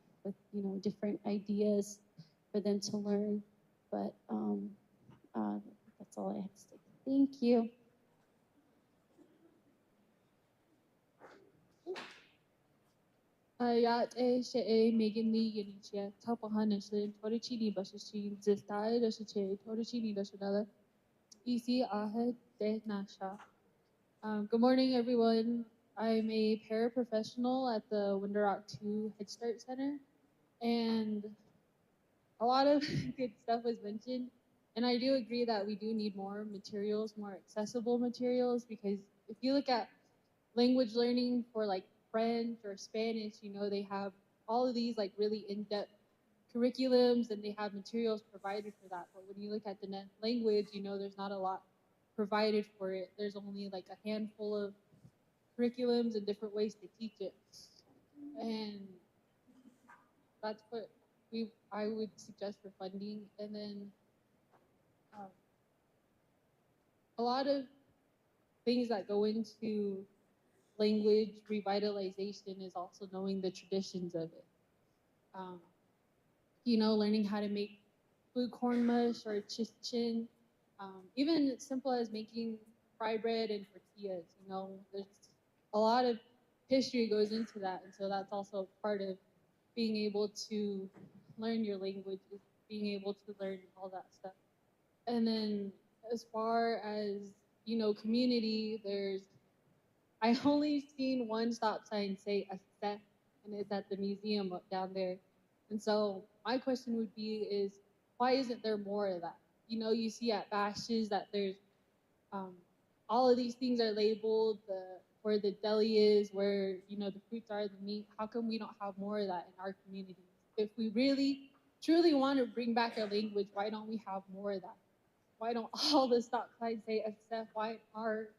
different ideas for them to learn. But that's all I have to say. Thank you. Ayat she Megan Lee Yanichia, Tapahan and Shin, Torchini Bashin, Zistai, the Shiche, Torchini, the Shanada, Easy Ahad De Nasha. Good morning, everyone. I'm a paraprofessional at the Winter Rock 2 Head Start Center, and a lot of good stuff was mentioned. And I do agree that we do need more materials, more accessible materials, because if you look at language learning for like French or Spanish, they have all of these like really in-depth curriculums and they have materials provided for that. But when you look at the language, there's not a lot provided for it. There's only like a handful of curriculums and different ways to teach it. And that's what I would suggest for funding. And then a lot of things that go into language revitalization is also knowing the traditions of it. Learning how to make blue corn mush or chichin, even as simple as making fry bread and tortillas. There's a lot of history goes into that, and so that's also part of being able to learn your language, is being able to learn all that stuff. And then as far as community, I only seen one stop sign say "Asset," and it's at the museum up down there. And so my question would be is, why isn't there more of that? You see at bashes that there's all of these things are labeled, where the deli is, where the fruits are, the meat. How come we don't have more of that in our communities? If we really truly want to bring back our language, why don't we have more of that? Why don't all the stop signs say "Asset"? Why are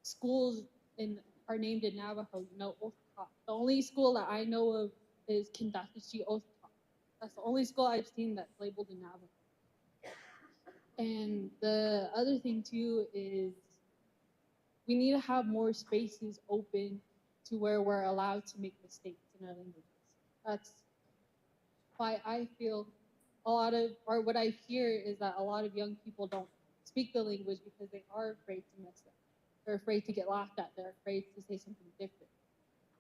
schools are named in Navajo? Othka. The only school that I know of is Kindatashi Othka. That's the only school I've seen that's labeled in Navajo. And the other thing too is we need to have more spaces open to where we're allowed to make mistakes in our languages. That's why I feel or what I hear is that a lot of young people don't speak the language because they are afraid to mess up. They're afraid to get laughed at. They're afraid to say something different.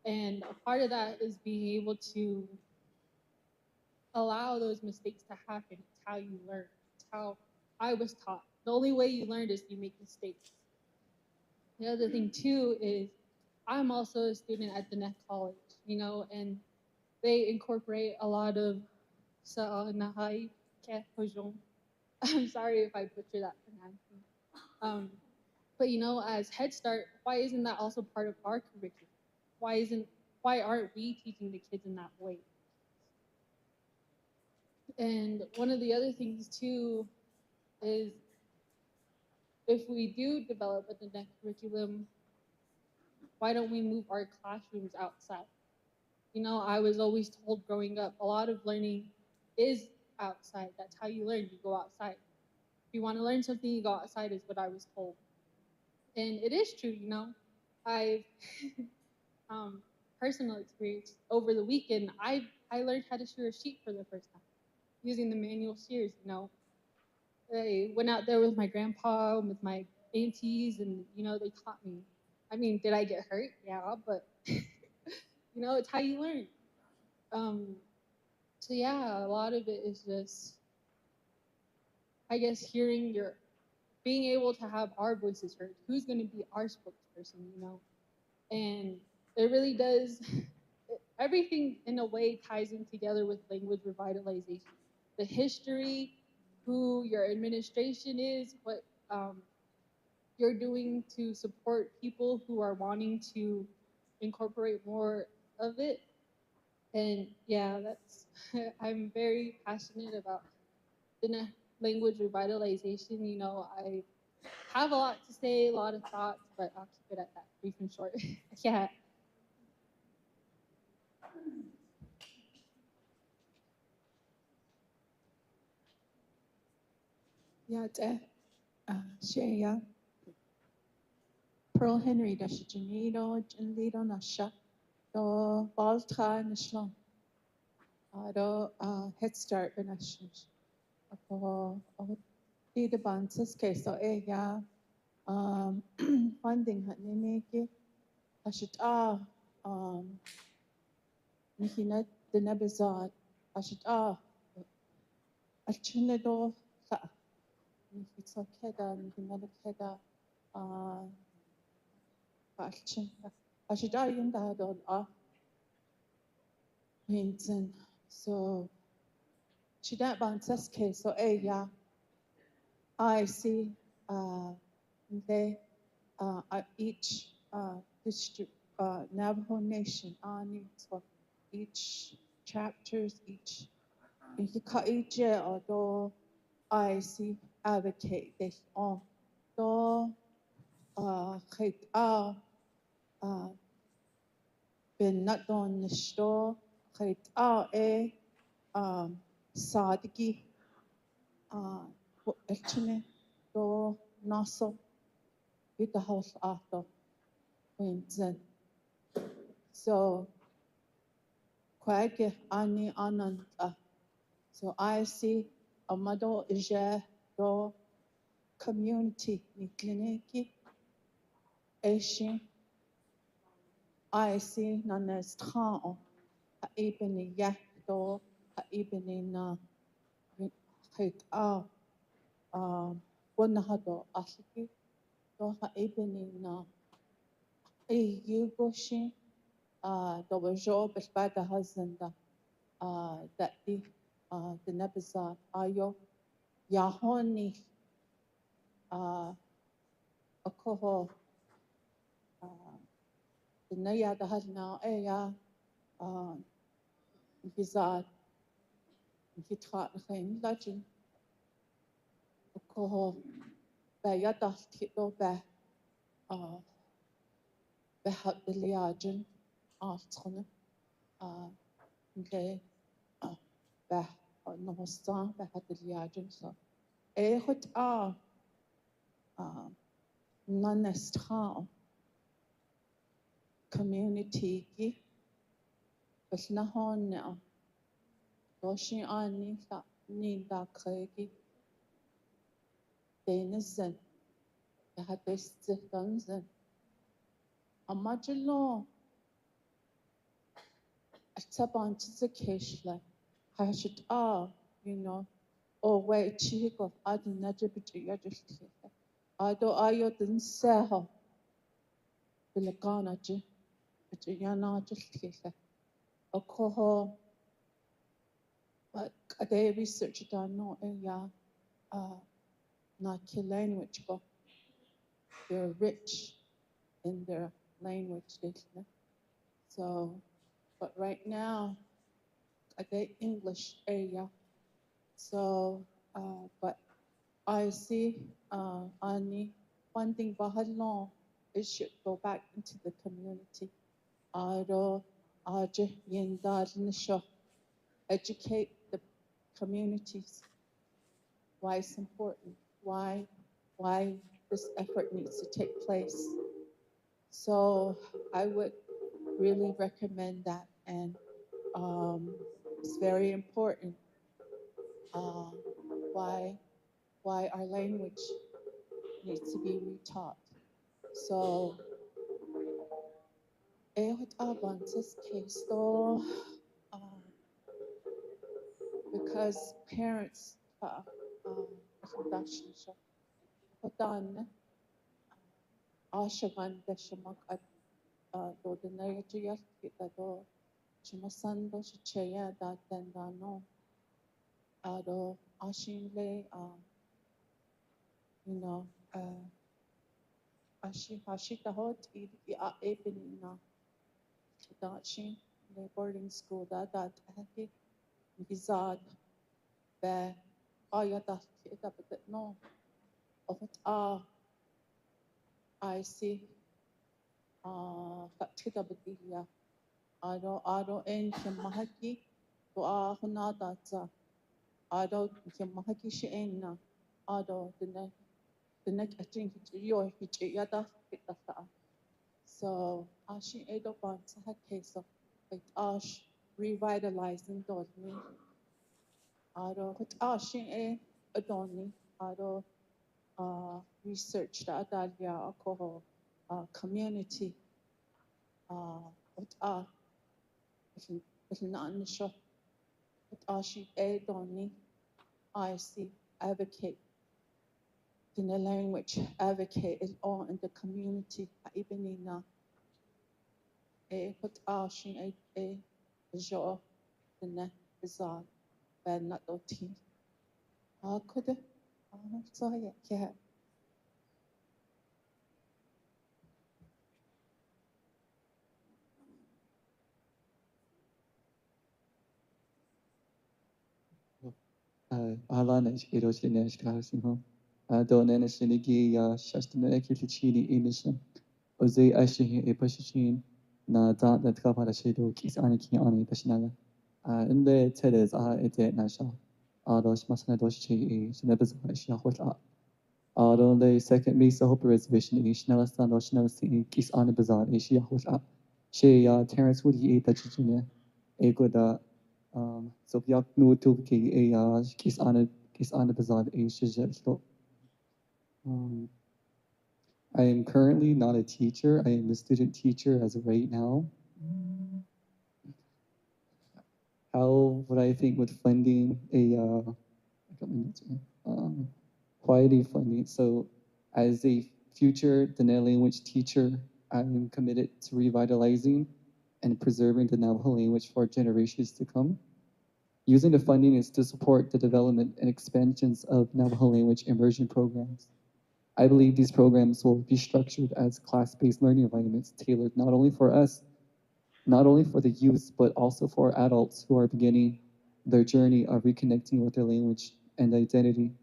And a part of that is being able to allow those mistakes to happen. It's how you learn. It's how I was taught. The only way you learn is you make mistakes. The other thing too is I'm also a student at Diné College, and they incorporate a lot of Sa'anahai Kehojong. I'm sorry if I butcher that pronouncing. But as Head Start, why isn't that also part of our curriculum? Why aren't we teaching the kids in that way? And one of the other things too is if we do develop a Diné curriculum, why don't we move our classrooms outside? I was always told growing up, a lot of learning is outside. That's how you learn. You go outside. If you want to learn something, you go outside is what I was told. And it is true, I've personal experience over the weekend. I learned how to shear a sheep for the first time using the manual shears. I went out there with my grandpa and with my aunties, and they taught me. I mean, did I get hurt? Yeah, but it's how you learn. So yeah, a lot of it is just, I guess, being able to have our voices heard. Who's going to be our spokesperson? And it really does. Everything in a way ties in together with language revitalization. The history, who your administration is, what you're doing to support people who are wanting to incorporate more of it. And yeah, that's I'm very passionate about the language revitalization. You know, I have a lot to say, a lot of thoughts, but I'll keep it at that, brief and short. Yeah. Yeah, Shea, Pearl Henry, Dash Janito, Janito Nasha, do Baltra Nashlam, do Head Start Benash, do the Bansis case, so funding Haneke, Ashit Nihizaad Diné Bizaad, Ashit Alchinado, Nihizaad Nihizaad Keda, Alchin, Ashit Yunda Vincent. So she that bounces case. So I see they each district Navajo Nation on it. So each chapters each each or I see advocate this on do khit ben not on the store khit صادقي وقتنا دو ناصو يتهوس آتو وينزن so kwake ani ananta so I see amado ije do community ni kliniki eshin I see nanestran a ibeni yakdo a ibeni na khit ونهضوا أصلي دوها إبننا يوغوشي دو جو بالبعد هزندا دقي Diné Bizaad ayo ياهوني أكوه Diné يا دهلنا يا Bizaad يتخاط خين لكن أكوه بيا تحكيلو بحق الياجن آتخنا نجي بح نهستان بحق الياجن so إيخد نانستخان community كي بس نهون دوشي آني لا نين داكريكي دينزن بحق استخدانزن أما جلو أتبان تزكيشلا هاشت you know وي تشيكو أدو نجب جيجلتي أدو آيو دنساها بلقانا جي بجيانا جلتي أكوهو أدي research دانو إيا ناكي language go they're rich in their language so but right now I get English area. So, but I see Ani funding Bahalon, it should go back into the community. Aro Aje Yendar Nisho, educate the communities. Why it's important, why this effort needs to take place. So I would really recommend that, and it's very important why our language needs to be retaught. So, ehot avances case though, because parents dan ashagan deshamak at do the Nigeria kita do shimasando shicheya da tendano ado ashinle you know Ashitahot Ibn Dachi, the boarding school that Haki Nihizaad Ayata no of it I see Kitabadia Ado en Mahaki to Hunata Ado Mahaki Sheena Ado the next I think your Hichiyata Pitata. So Ashi Edo Bants had case of like Ash revitalizing Dodney. Ado what Ashi Adoni Ado research the Adalia alcohol community what it's not sure what Ashi Adoni I see advocate in the language advocate is all in the community Ibnina what Ashi Jo Diné Bizaad Bína'Niltí. Could so yeah. Alana Eroslina Strasimo. Donen Shinigi Shastana Kitchini Inishan. Oze Ashi Epashin. Na dat that Kapara Shido Kis Aniki Ani Pashnala. In the Tedes Ete Nasha. Ados Masanadoshi Shinabas Shahota. Adon the second Mesa Hope Reservation Ishnalastan Oshnalasi Kis Ani Bazar Ishia Shea Terence Woody Tachina. Egoda so Yak no to Kis Ani Bazar Ishia. I am currently not a teacher. I am a student teacher as of right now. How would I think with funding quality funding? So as a future Diné language teacher, I am committed to revitalizing and preserving the Navajo language for generations to come. Using the funding is to support the development and expansions of Navajo language immersion programs. I believe these programs will be structured as class-based learning environments tailored not only for us, not only for the youth, but also for adults who are beginning their journey of reconnecting with their language and identity.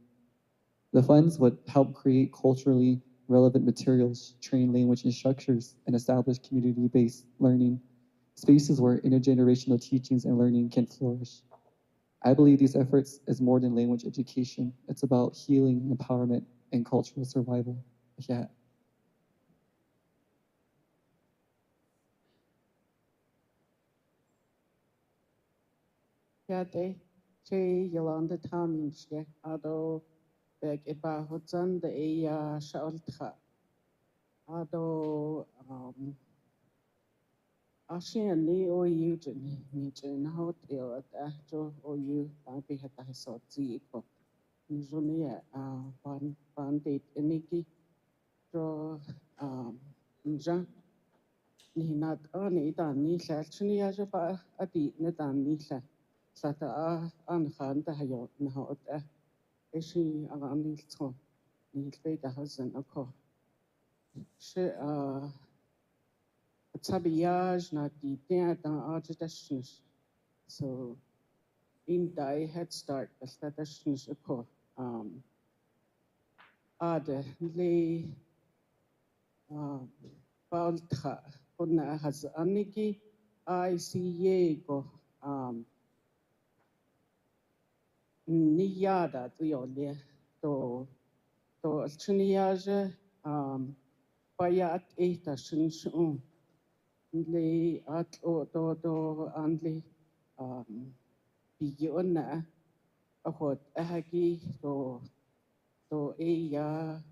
The funds would help create culturally relevant materials, train language instructors, and establish community-based learning spaces where intergenerational teachings and learning can flourish. I believe these efforts is more than language education. It's about healing, empowerment, and cultural survival. Yeah. Yeah, they Yolanda Town in Ado Beg Eba Hotzan the Shaoltra. Ado Ashian ni OU Nijan Hotel at Ajo OU Babi had I saw Ziko. Nijonia Bandit Eniki draw Njan Ninat Ani Dan Nisha Chuniaja Adi Nedan Nisha Sata Anhan Tahayo Nahota Eshi Aranilto Nilbeta Husband Oko. She Tabiyaj not the Dan Arjitations. So in die Head Start, the statations Oko. Ade le Baltra Puna has Aniki I see Yego Niyada Diole to Chuniaje Bayat Eta Shinshun le at do Andli Biona Ahot Ahagi to Eya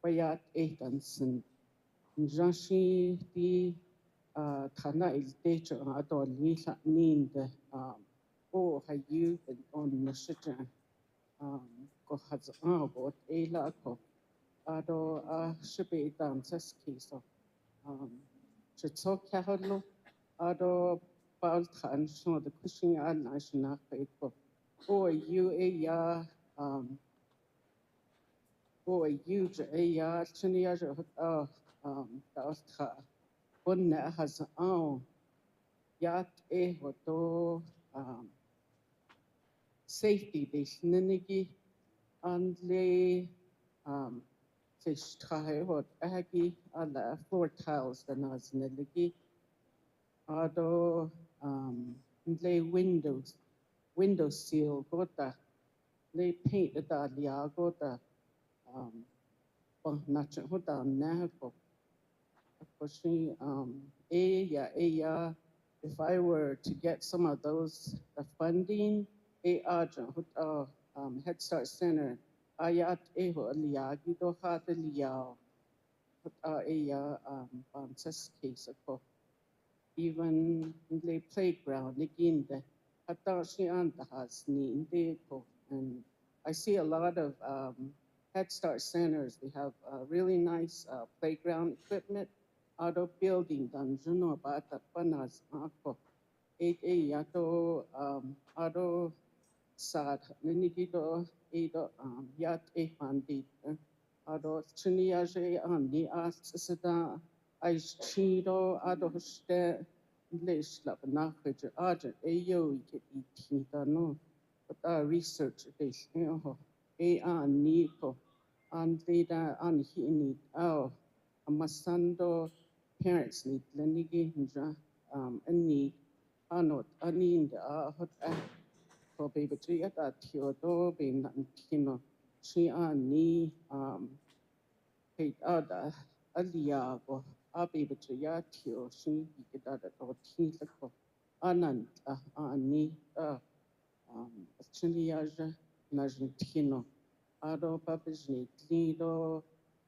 Bayat Etanson Janshi di Tana il teacher adol Nisa Nind O Hayu and on Nashijan go has about Ela ko Ado Shibe Danseski so Chitso Kahalo Ado Baltan Shno the Cushing and National Faithful O you a huge a chinias that bunna has yat hoto safety dish ninigi and le fish try hot agi ala floor tiles the nas niligi ado le window seal gota le paint the lia gota nacho hota nahako Unfortunately, if I were to get some of those the funding, Head Start Center, ayat eho liagi do hata liao, banses case ako. Even the playground, again, the hata siyan has ni ko. And I see a lot of Head Start centers. They have really nice playground equipment. Auto building dan juno bata panas ako. Yato auto sad ninigito yat pandit. Auto chiniaje ni as sada I chido auto ste lish lap nachit agent ayo ikit itinta no. But research this ni ko and data an hini amasando parents need lenigi hinja ani anot ani the hot ko baby tree at tiodo be kino she ani hate ada alia go a baby tree at tio she get that or tea ko anant ani chiliaja najintino ado papajni lido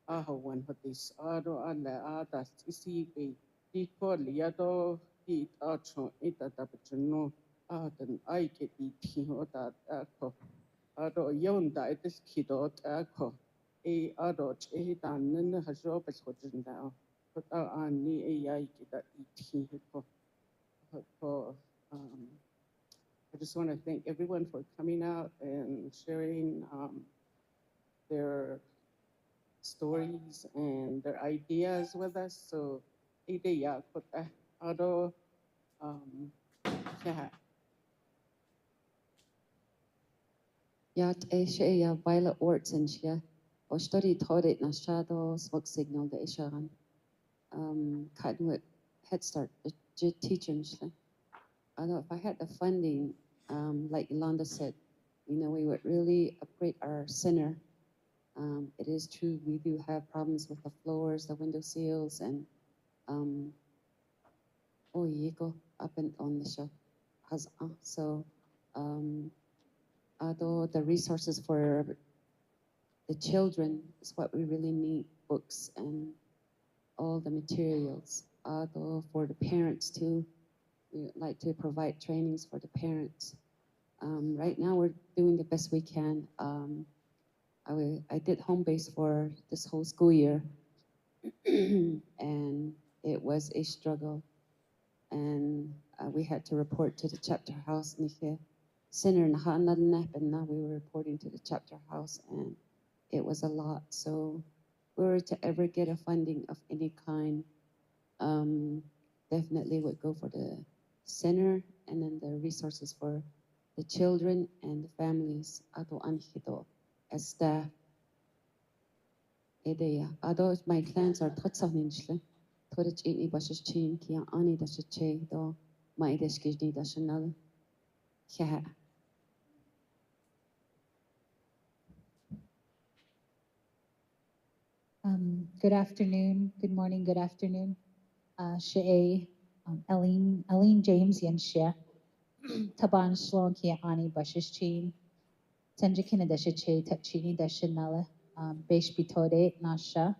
ahawan hatis ado ala ada isibe diko liado di acho ita tapachno adan aike di tino da ako ado yonda itis kido ako ado dan nan hajo pasojinda ani aike da itino ko I just want to thank everyone for coming out and sharing their stories and their ideas with us. So, ideya kota ado yeah. Yat Asia Violet Words and Shia, or study taught it na shadow smoke signal the Isharan. Cottonwood Head Start, the teachers. Although if I had the funding, like Yolanda said, we would really upgrade our center. It is true, we do have problems with the floors, the window seals, and up and on the show. So, although the resources for the children is what we really need, books and all the materials. Although for the parents too, we would like to provide trainings for the parents. Right now we're doing the best we can. I did home base for this whole school year and it was a struggle. And we had to report to the chapter house. Center and now we were reporting to the chapter house and it was a lot. So if we were to ever get a funding of any kind, definitely would go for the center and then the resources for the children and the families as staff. Although my plans are Good afternoon, good morning, good afternoon. She'e, Eileen James Yanshia, Taban Shlon Kia Ani Bashishchin, Tanjakina Dashache, Tachini Dashanala, Besh Bitode, Nasha.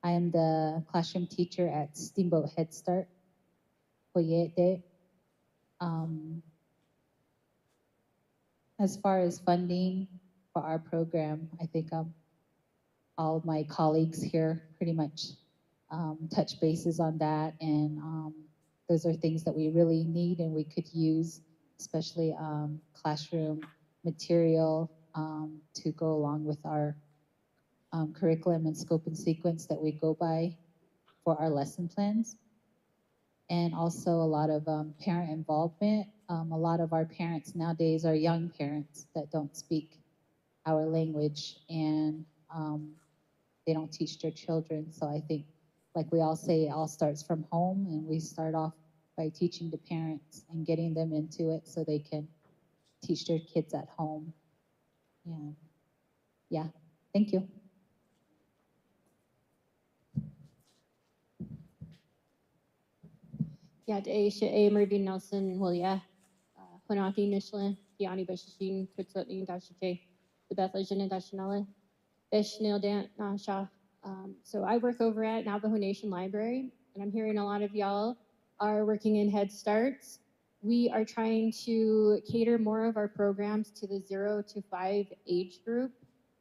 I am the classroom teacher at Steamboat Head Start, Poyete. As far as funding for our program, I think all of my colleagues here pretty much touch bases on that, and those are things that we really need and we could use, especially classroom material to go along with our curriculum and scope and sequence that we go by for our lesson plans. And also a lot of parent involvement. A lot of our parents nowadays are young parents that don't speak our language, and they don't teach their children. So I think, like we all say, it all starts from home, and we start off by teaching the parents and getting them into it so they can teach their kids at home. And yeah, thank you. Yeah, Asia Mervyn Nelson, well, yeah. Honati Nishla, Diani Bashin, Twitzotni Dashache, the Beth Legend and Dashanella, Beshnil Dan Nasha. So I work over at Navajo Nation Library, and I'm hearing a lot of y'all are working in Head Starts. We are trying to cater more of our programs to the 0 to 5 age group.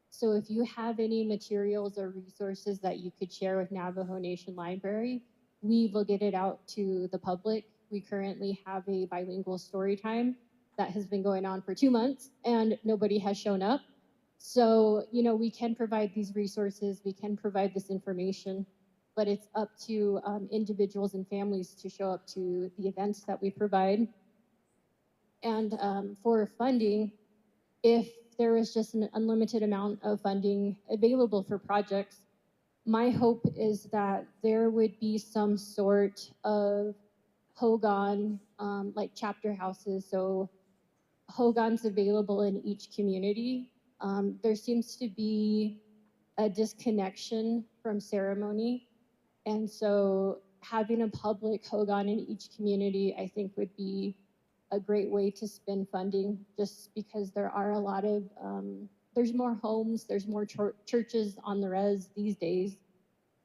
So if you have any materials or resources that you could share with Navajo Nation Library, we will get it out to the public. We currently have a bilingual story time that has been going on for 2 months and nobody has shown up. So, you know, we can provide these resources, we can provide this information, but it's up to individuals and families to show up to the events that we provide. And for funding, if there is just an unlimited amount of funding available for projects, my hope is that there would be some sort of Hogan, like chapter houses, so Hogans available in each community. There seems to be a disconnection from ceremony, and so having a public Hogan in each community, I think, would be a great way to spend funding, just because there are a lot of, there's more homes, there's more churches on the res these days,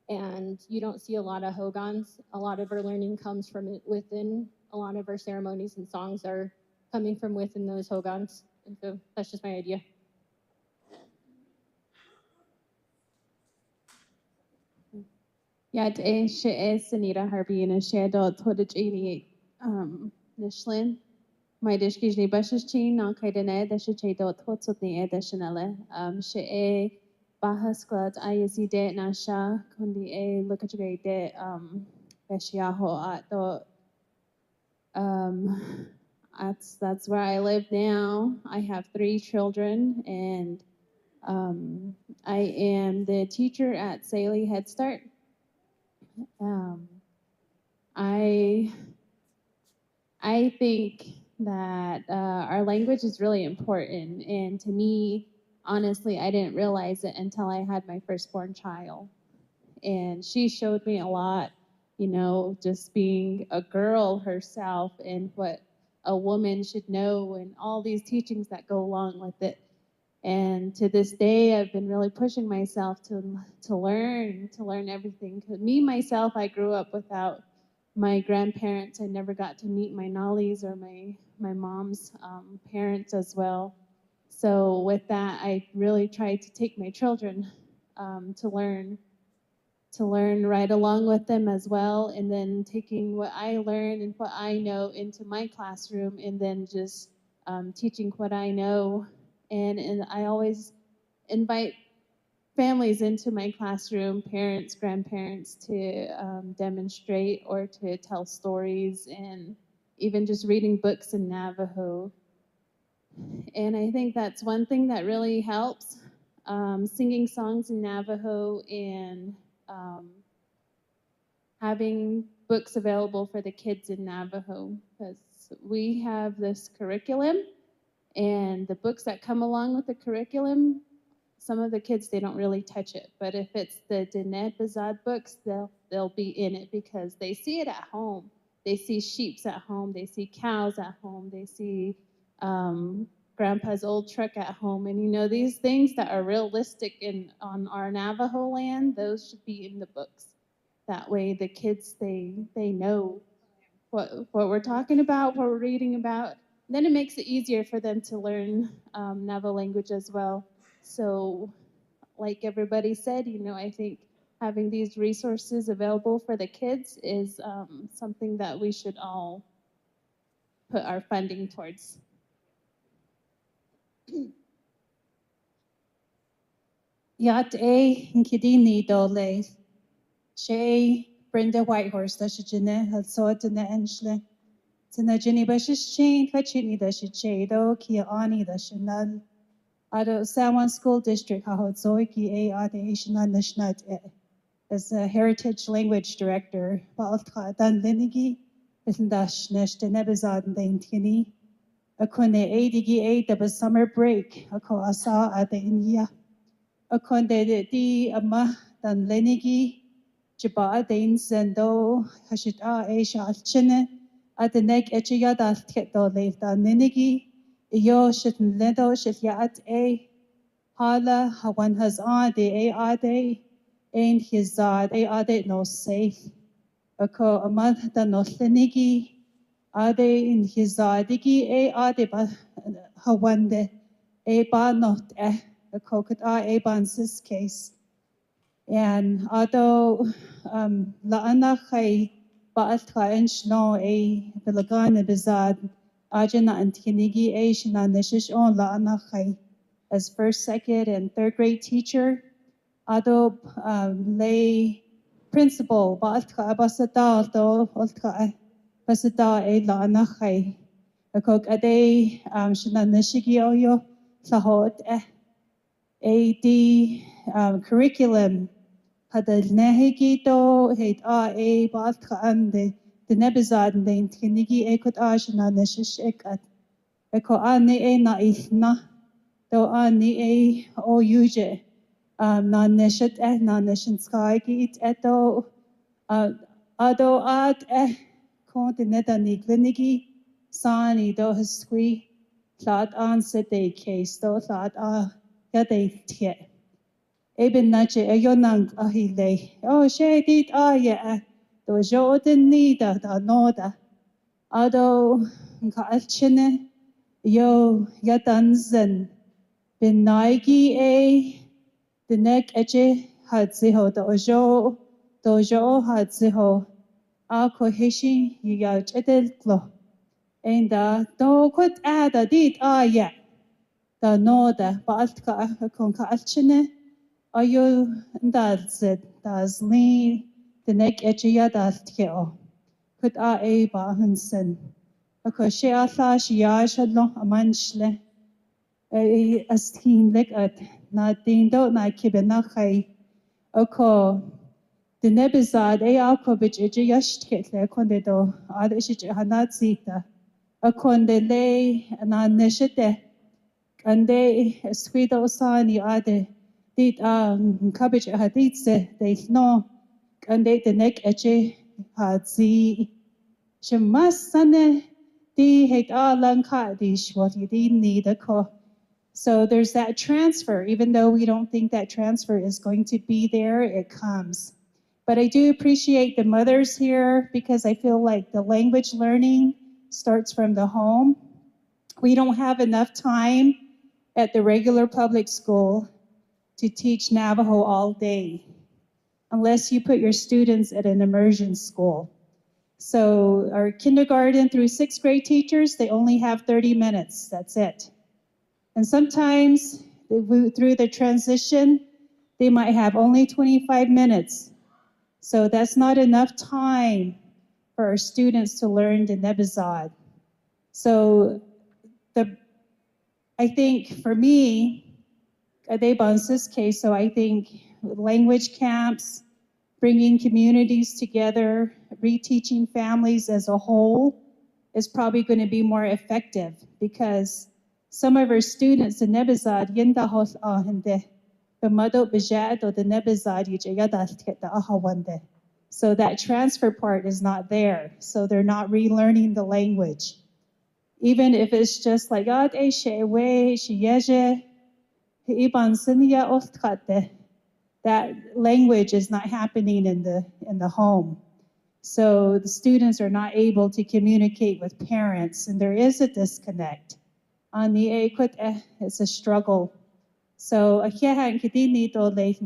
and you don't see a lot of Hogans. A lot of our learning comes from within. A lot of our ceremonies and songs are coming from within those Hogans. And so that's just my idea. Yeah, she is Anita Harvey and she adult Todich 88 Nishlin. My dish gives me bushes chin, non kaidene, the she dot what's with the additionally. She a Bahas Glad, I see de Nasha, Kundi a look at your de Beshiaho at the that's where I live now. I have 3 children, and I am the teacher at Saley Head Start. I think that our language is really important, and to me, honestly, I didn't realize it until I had my firstborn child, and she showed me a lot, you know, just being a girl herself and what a woman should know and all these teachings that go along with it. And to this day, I've been really pushing myself to learn everything. 'Cause me, myself, I grew up without my grandparents. I never got to meet my Nollies or my mom's parents as well. So with that, I really tried to take my children to learn right along with them as well, and then taking what I learn and what I know into my classroom, and then just teaching what I know. And I always invite families into my classroom, parents, grandparents, to demonstrate or to tell stories, and even just reading books in Navajo. And I think that's one thing that really helps, singing songs in Navajo, and having books available for the kids in Navajo, because we have this curriculum, and the books that come along with the curriculum, some of the kids, they don't really touch it. But if it's the Diné Bizaad books, they'll be in it because they see it at home. They see sheeps at home. They see cows at home. They see grandpa's old truck at home. And you know, these things that are realistic on our Navajo land, those should be in the books. That way the kids, they know what we're talking about, what we're reading about. Then it makes it easier for them to learn Navajo language as well. So like everybody said, you know, I think having these resources available for the kids is something that we should all put our funding towards. Yat-A Nkidini Dole. She Brenda Whitehorse, that's Diné, also Diné Enschle. Tina Jenny Bushes Chain, Kachini, that's Chado, Kia Ani, that's Nal. Ado Sawan School District, Hahozoiki, A. Ade Ishna Nishnat, as a Heritage Language Director, Baltra Dan Linigi, Dash Nesh Diné Bizaad Bína'Niltí. Akone ADG the summer break, Ako Asa Ade India. Akonde di ama dan lenigi jiba dain zendo hashita Asia alchine adenek echiya dal tketo leif dan lenigi iyo shit ledo shit yaat hala hawan has ade ade ein hizad ade no safe ako amad dan no lenigi ade in hizadigi ade ba hawande ba not the coconut Aban's case. And although La'anachai Ba'atka Enshno Vilagana Bizaad Ajana and Tinigi Shana Nishish on La'anachai as first, second, and third grade teacher, although lay principal Ba'atka Abasadal do Altka Basada La'anachai. The cook Ade Shana Nishigi Oyo Sahot AD curriculum hada nehigito hate baatka ande the Bizaad Bína'Niltí ekot ashna neshish ekat eko ani na isna do ani o yuje na neshet na neshin sky git eto ado ad kon the nedani klinigi sani do hisqui thought on sete case do thought Yade tie. Eben nache ayonang ahile. Oh, she did ya. Do joden nida da noda. Ado nka alchine. Yo yadanzen. Bin naigi the neck eche hadziho dojo hadziho. Ako hishi yaj edel klo. And do kut ada did ya. Da noda baaltka konka alchine ayo ndazed dazli the neck echiya daltkeo put ba hansen ako she athash yashadlo amanshle astin lek at na dindo na kibena khai ako the nebizad ako bich ejiyashket le konde do adish hanatzita akonde le na neshete Ande squida osani ade dit cabbage haditse they no ande the neck eche hadzi shemasane di het alanka di shwati di need ko. So there's that transfer. Even though we don't think that transfer is going to be there, it comes. But I do appreciate the mothers here because I feel like the language learning starts from the home. We don't have enough time at the regular public school to teach Navajo all day, unless you put your students at an immersion school. So our kindergarten through 6th grade teachers, they only have 30 minutes, that's it. And sometimes through the transition, they might have only 25 minutes. So that's not enough time for our students to learn the Bizaad. So I think for me, Adeban's case, so I think language camps, bringing communities together, reteaching families as a whole is probably going to be more effective because some of our students in Bizaad yindahos ahende, the mado bijad or the Bizaad yijayadasket the ahawande. So that transfer part is not there. So they're not relearning the language. Even if it's just like that language is not happening in the home. So the students are not able to communicate with parents, and there is a disconnect. It's a struggle. So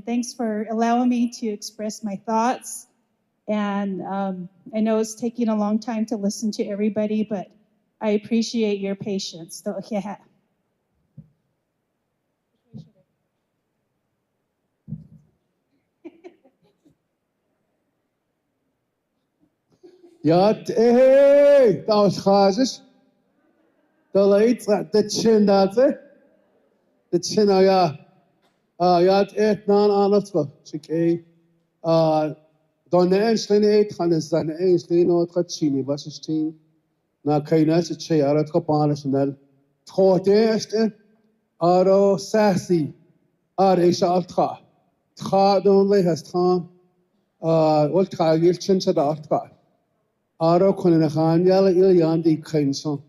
thanks for allowing me to express my thoughts. And I know it's taking a long time to listen to everybody, but I appreciate your patience. Yat eh, that was Chazish. The lights at the chin, that's it. The chin, yeah. Yat eh, nan anatwa. Chike. Dine Einstein Hanes Dine Einstein o Tchini, was is team. Na Kainas, a chair at Copanasonel. Toteste, Aro Sassy, Arisha Altra. Tra only has Tran, Ultra Gilchin Sadatra. Aro Kunahan Yala Iliandi Kainson.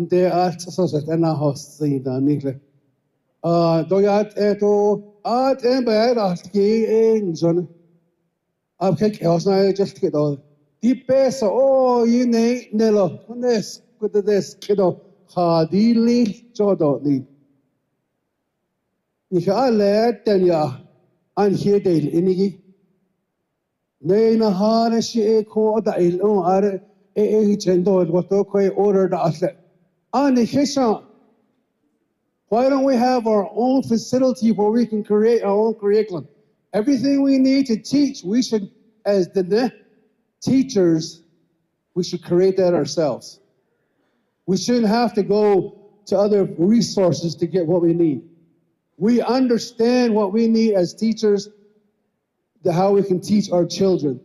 De Art Society and a host, the Nile. Doyat eto, Art and Bad Artki in John. I'll take house now, just get all. Deep base, oh, you need Nello, this, good at this, kiddo. Hadili Jodotli. If I let then ya, and here they inigi. Naina Hanashi ko da ilo are chendo what okay ordered us. And Hisha, why don't we have our own facility where we can create our own curriculum? Everything we need to teach, we should, as the teachers, we should create that ourselves. We shouldn't have to go to other resources to get what we need. We understand what we need as teachers, how we can teach our children.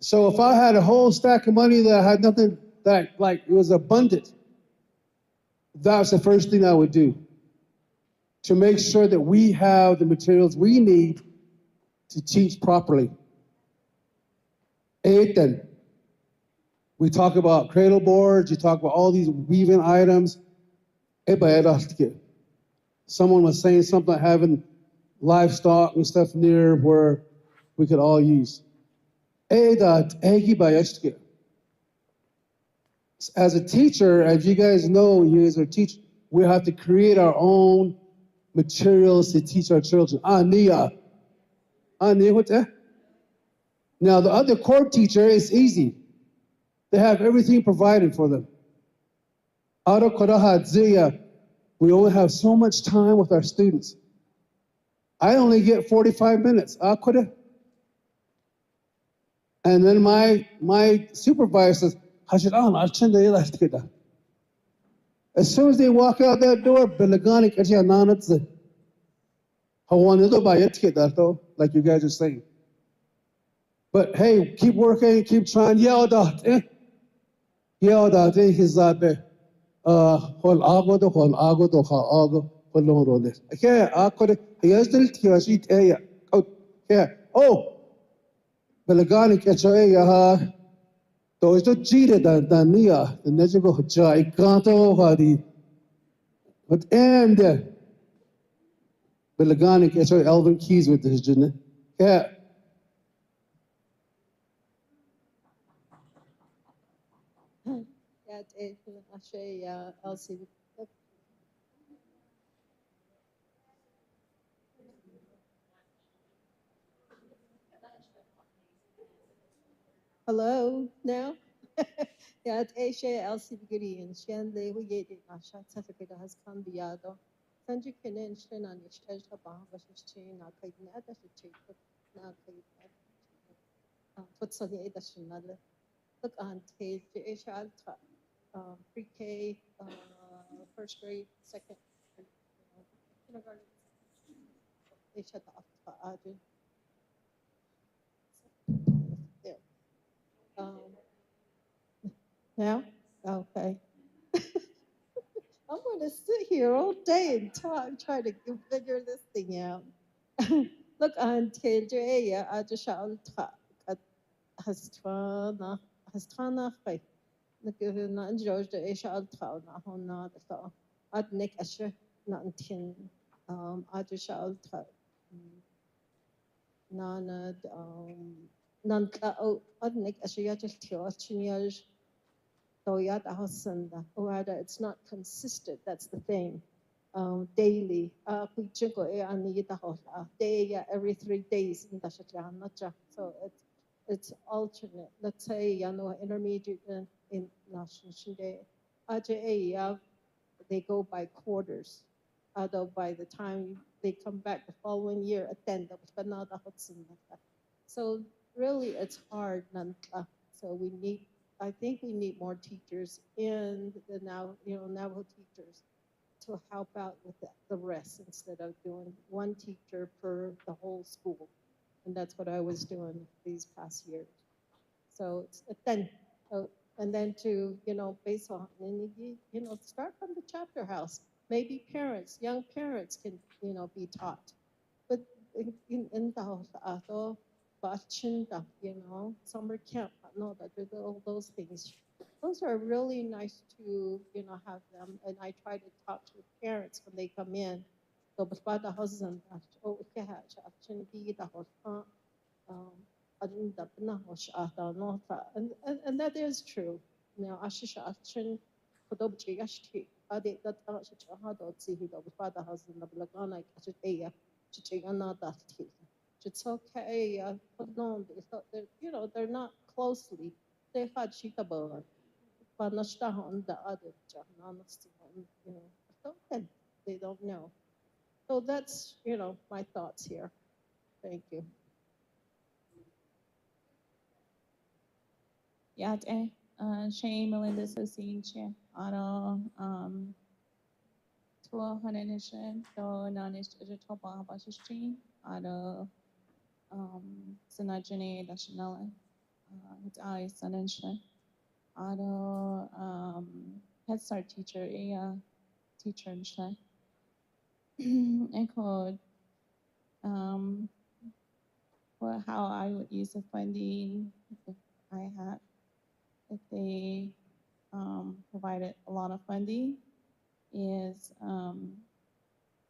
So if I had a whole stack of money that I had nothing, that like it was abundant, that's the first thing I would do, to make sure that we have the materials we need to teach properly. Then we talk about cradle boards, you talk about all these weaving items. Someone was saying something, having livestock and stuff near where we could all use. As a teacher, as you guys know, you as a teacher, we have to create our own materials to teach our children. Now the other core teacher is easy. They have everything provided for them. We only have so much time with our students. I only get 45 minutes. And then my supervisor says, as soon as they walk out that door, like you guys are saying. But hey, keep working, keep trying. Nihizaad Belaganik Echoya, those don't cheat at Dania, the Nejigo Jai Kanto Hadi. But and Belaganik Echo Elvin Keys with this, Jinn. Yeah. Hello, now? Yeah, it's Aisha Elsie Giri and Shanley, we get it. Nasha certificate has come the other. Sanju Kenen, Shen and Ishtaj Bahamas chain, Nakaina, that's a check. What's on the Edashinal? Look on Tate, Aisha, pre K, first grade, second, kindergarten. Aisha, there. Now? Okay. I'm going to sit here all day and talk, try to figure this thing out. Look, on Tejaya, Ajashal Hastana Fay. Look, not George, the Ashal Tana, Hona, the Thaw. I'd Nick Asher, not tin, Ajashal Nana, Nanka, I'd Nick Asher, just Teochiniaj. It's not consistent, that's the thing. Daily, every 3 days, so it's alternate. Let's say, intermediate in National Day, they go by quarters. Although by the time they come back the following year, attend. So really, it's hard. So So I think we need more teachers in the Navajo teachers to help out with the rest instead of doing one teacher per the whole school. And that's what I was doing these past years. So and then to, based on, start from the chapter house. Maybe young parents can, be taught. But in the summer camp, no, all those things. Those are really nice to, have them. And I try to talk to parents when they come in. So, but the husband, and that is true. It's okay. But no, they're not closely. They had shitabar. But not on the other, they don't know. So that's, my thoughts here. Thank you. Yate, Shane Melinda Sosinche, Auto, Tua Hanishan, Do Nanish Topa Bashishin, Auto, Sanajane Dashanella, it's I Sanansha, Auto, Head Start teacher, teacher and Shay. Echoed, how I would use the funding if they provided a lot of funding is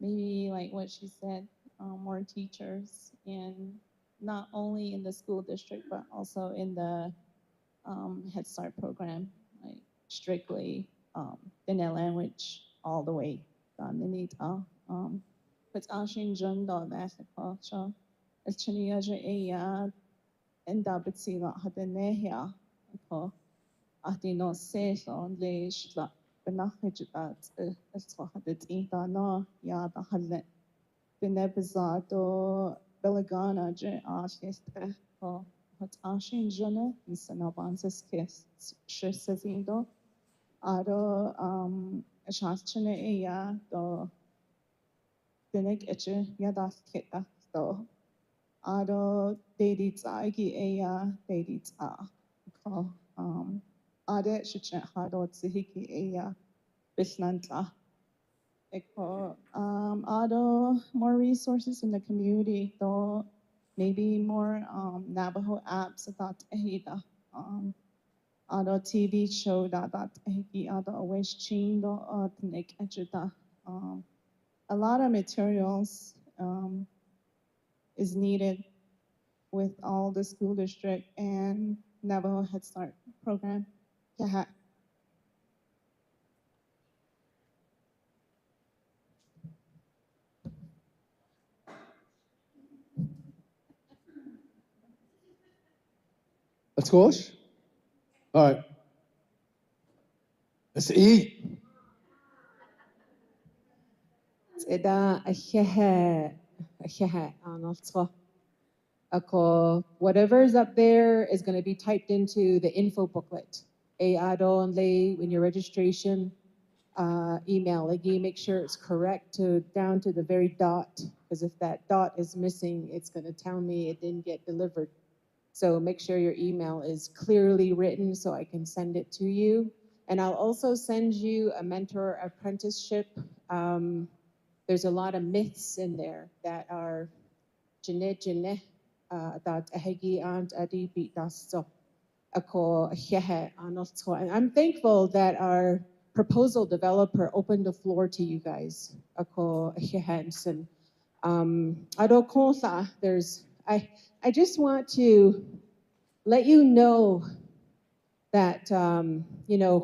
maybe like what she said, more teachers, and not only in the school district, but also in the Head Start program, like strictly Diné language all the way. But Ashin Jun do Mexico, so it's Chiniaja and Dabitzila had a nehia, Atino says on the Shla, Benachidat, as had Intana, Yada Halet, Diné Bizaad Bína'Niltí, J. Ashiste, what Ashin Juna, and Sanabansis kiss, Shisazindo, Ado Shastine Ea, do Dinek Etche Yadas Kita, so Ado Dadits Agi Ea, Dadits Ade Shichen Hado Zihiki Ea, Bishnanta. Ado more resources in the community, though maybe more Navajo apps about Ehida. Ado TV show that Ehiki Ado always chindo Nick Ejida. A lot of materials is needed with all the school district and Navajo Head Start program. Yeah. Let's go. All right. Let's eat. Whatever is up there is going to be typed into the info booklet. When your registration email, make sure it's correct down to the very dot, because if that dot is missing, it's going to tell me it didn't get delivered. So make sure your email is clearly written so I can send it to you. And I'll also send you a mentor apprenticeship. There's a lot of myths in there that are Diné that ahegi and adi beat so and I'm thankful that our proposal developer opened the floor to you guys. I just want to let you know that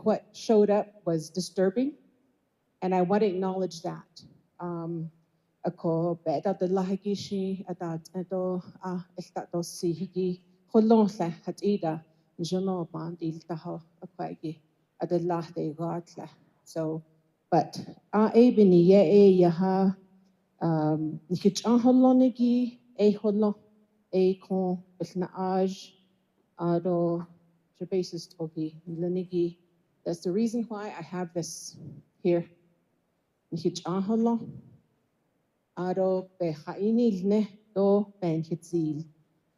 what showed up was disturbing, and I want to acknowledge that. Ako beta de lahigishi adat edo estato sihigi holon la hatida jono bandil taho akwagi adelah de gatla. So, but ebini ye yaha nikich holonigi holon kon bisnaaj ado basis togi lenigi. That's the reason why I have this here. Nihijaholo. Aro behaini ne do ben hitzil.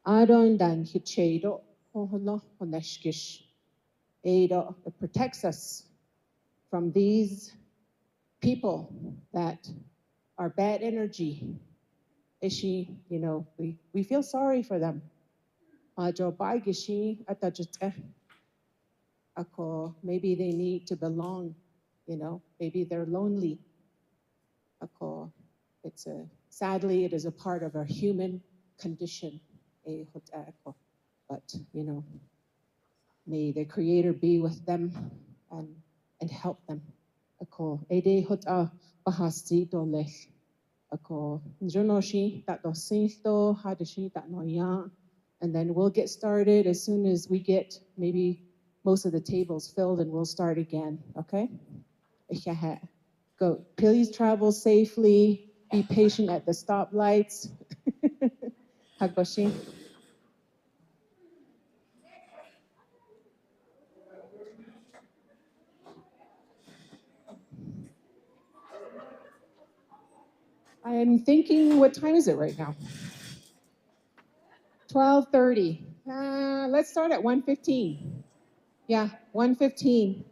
Aro dan hichedo oholo honeshkish. Ado, it protects us from these people that are bad energy. Ishi, you know, we feel sorry for them. Ajo baigishi atajute. Ako, maybe they need to belong, you know, maybe they're lonely. Ako, sadly, it is a part of our human condition. But, you know, may the Creator be with them and help them. Ako, ede hota bahasti dolech. Ako, jonoshi that dosinto hadashi that noya. And then we'll get started as soon as we get maybe most of the tables filled, and we'll start again, okay? Go. Please travel safely. Be patient at the stoplights. Hagoshi. I am thinking, what time is it right now? 12:30. Let's start at 1:15. Yeah, 1:15.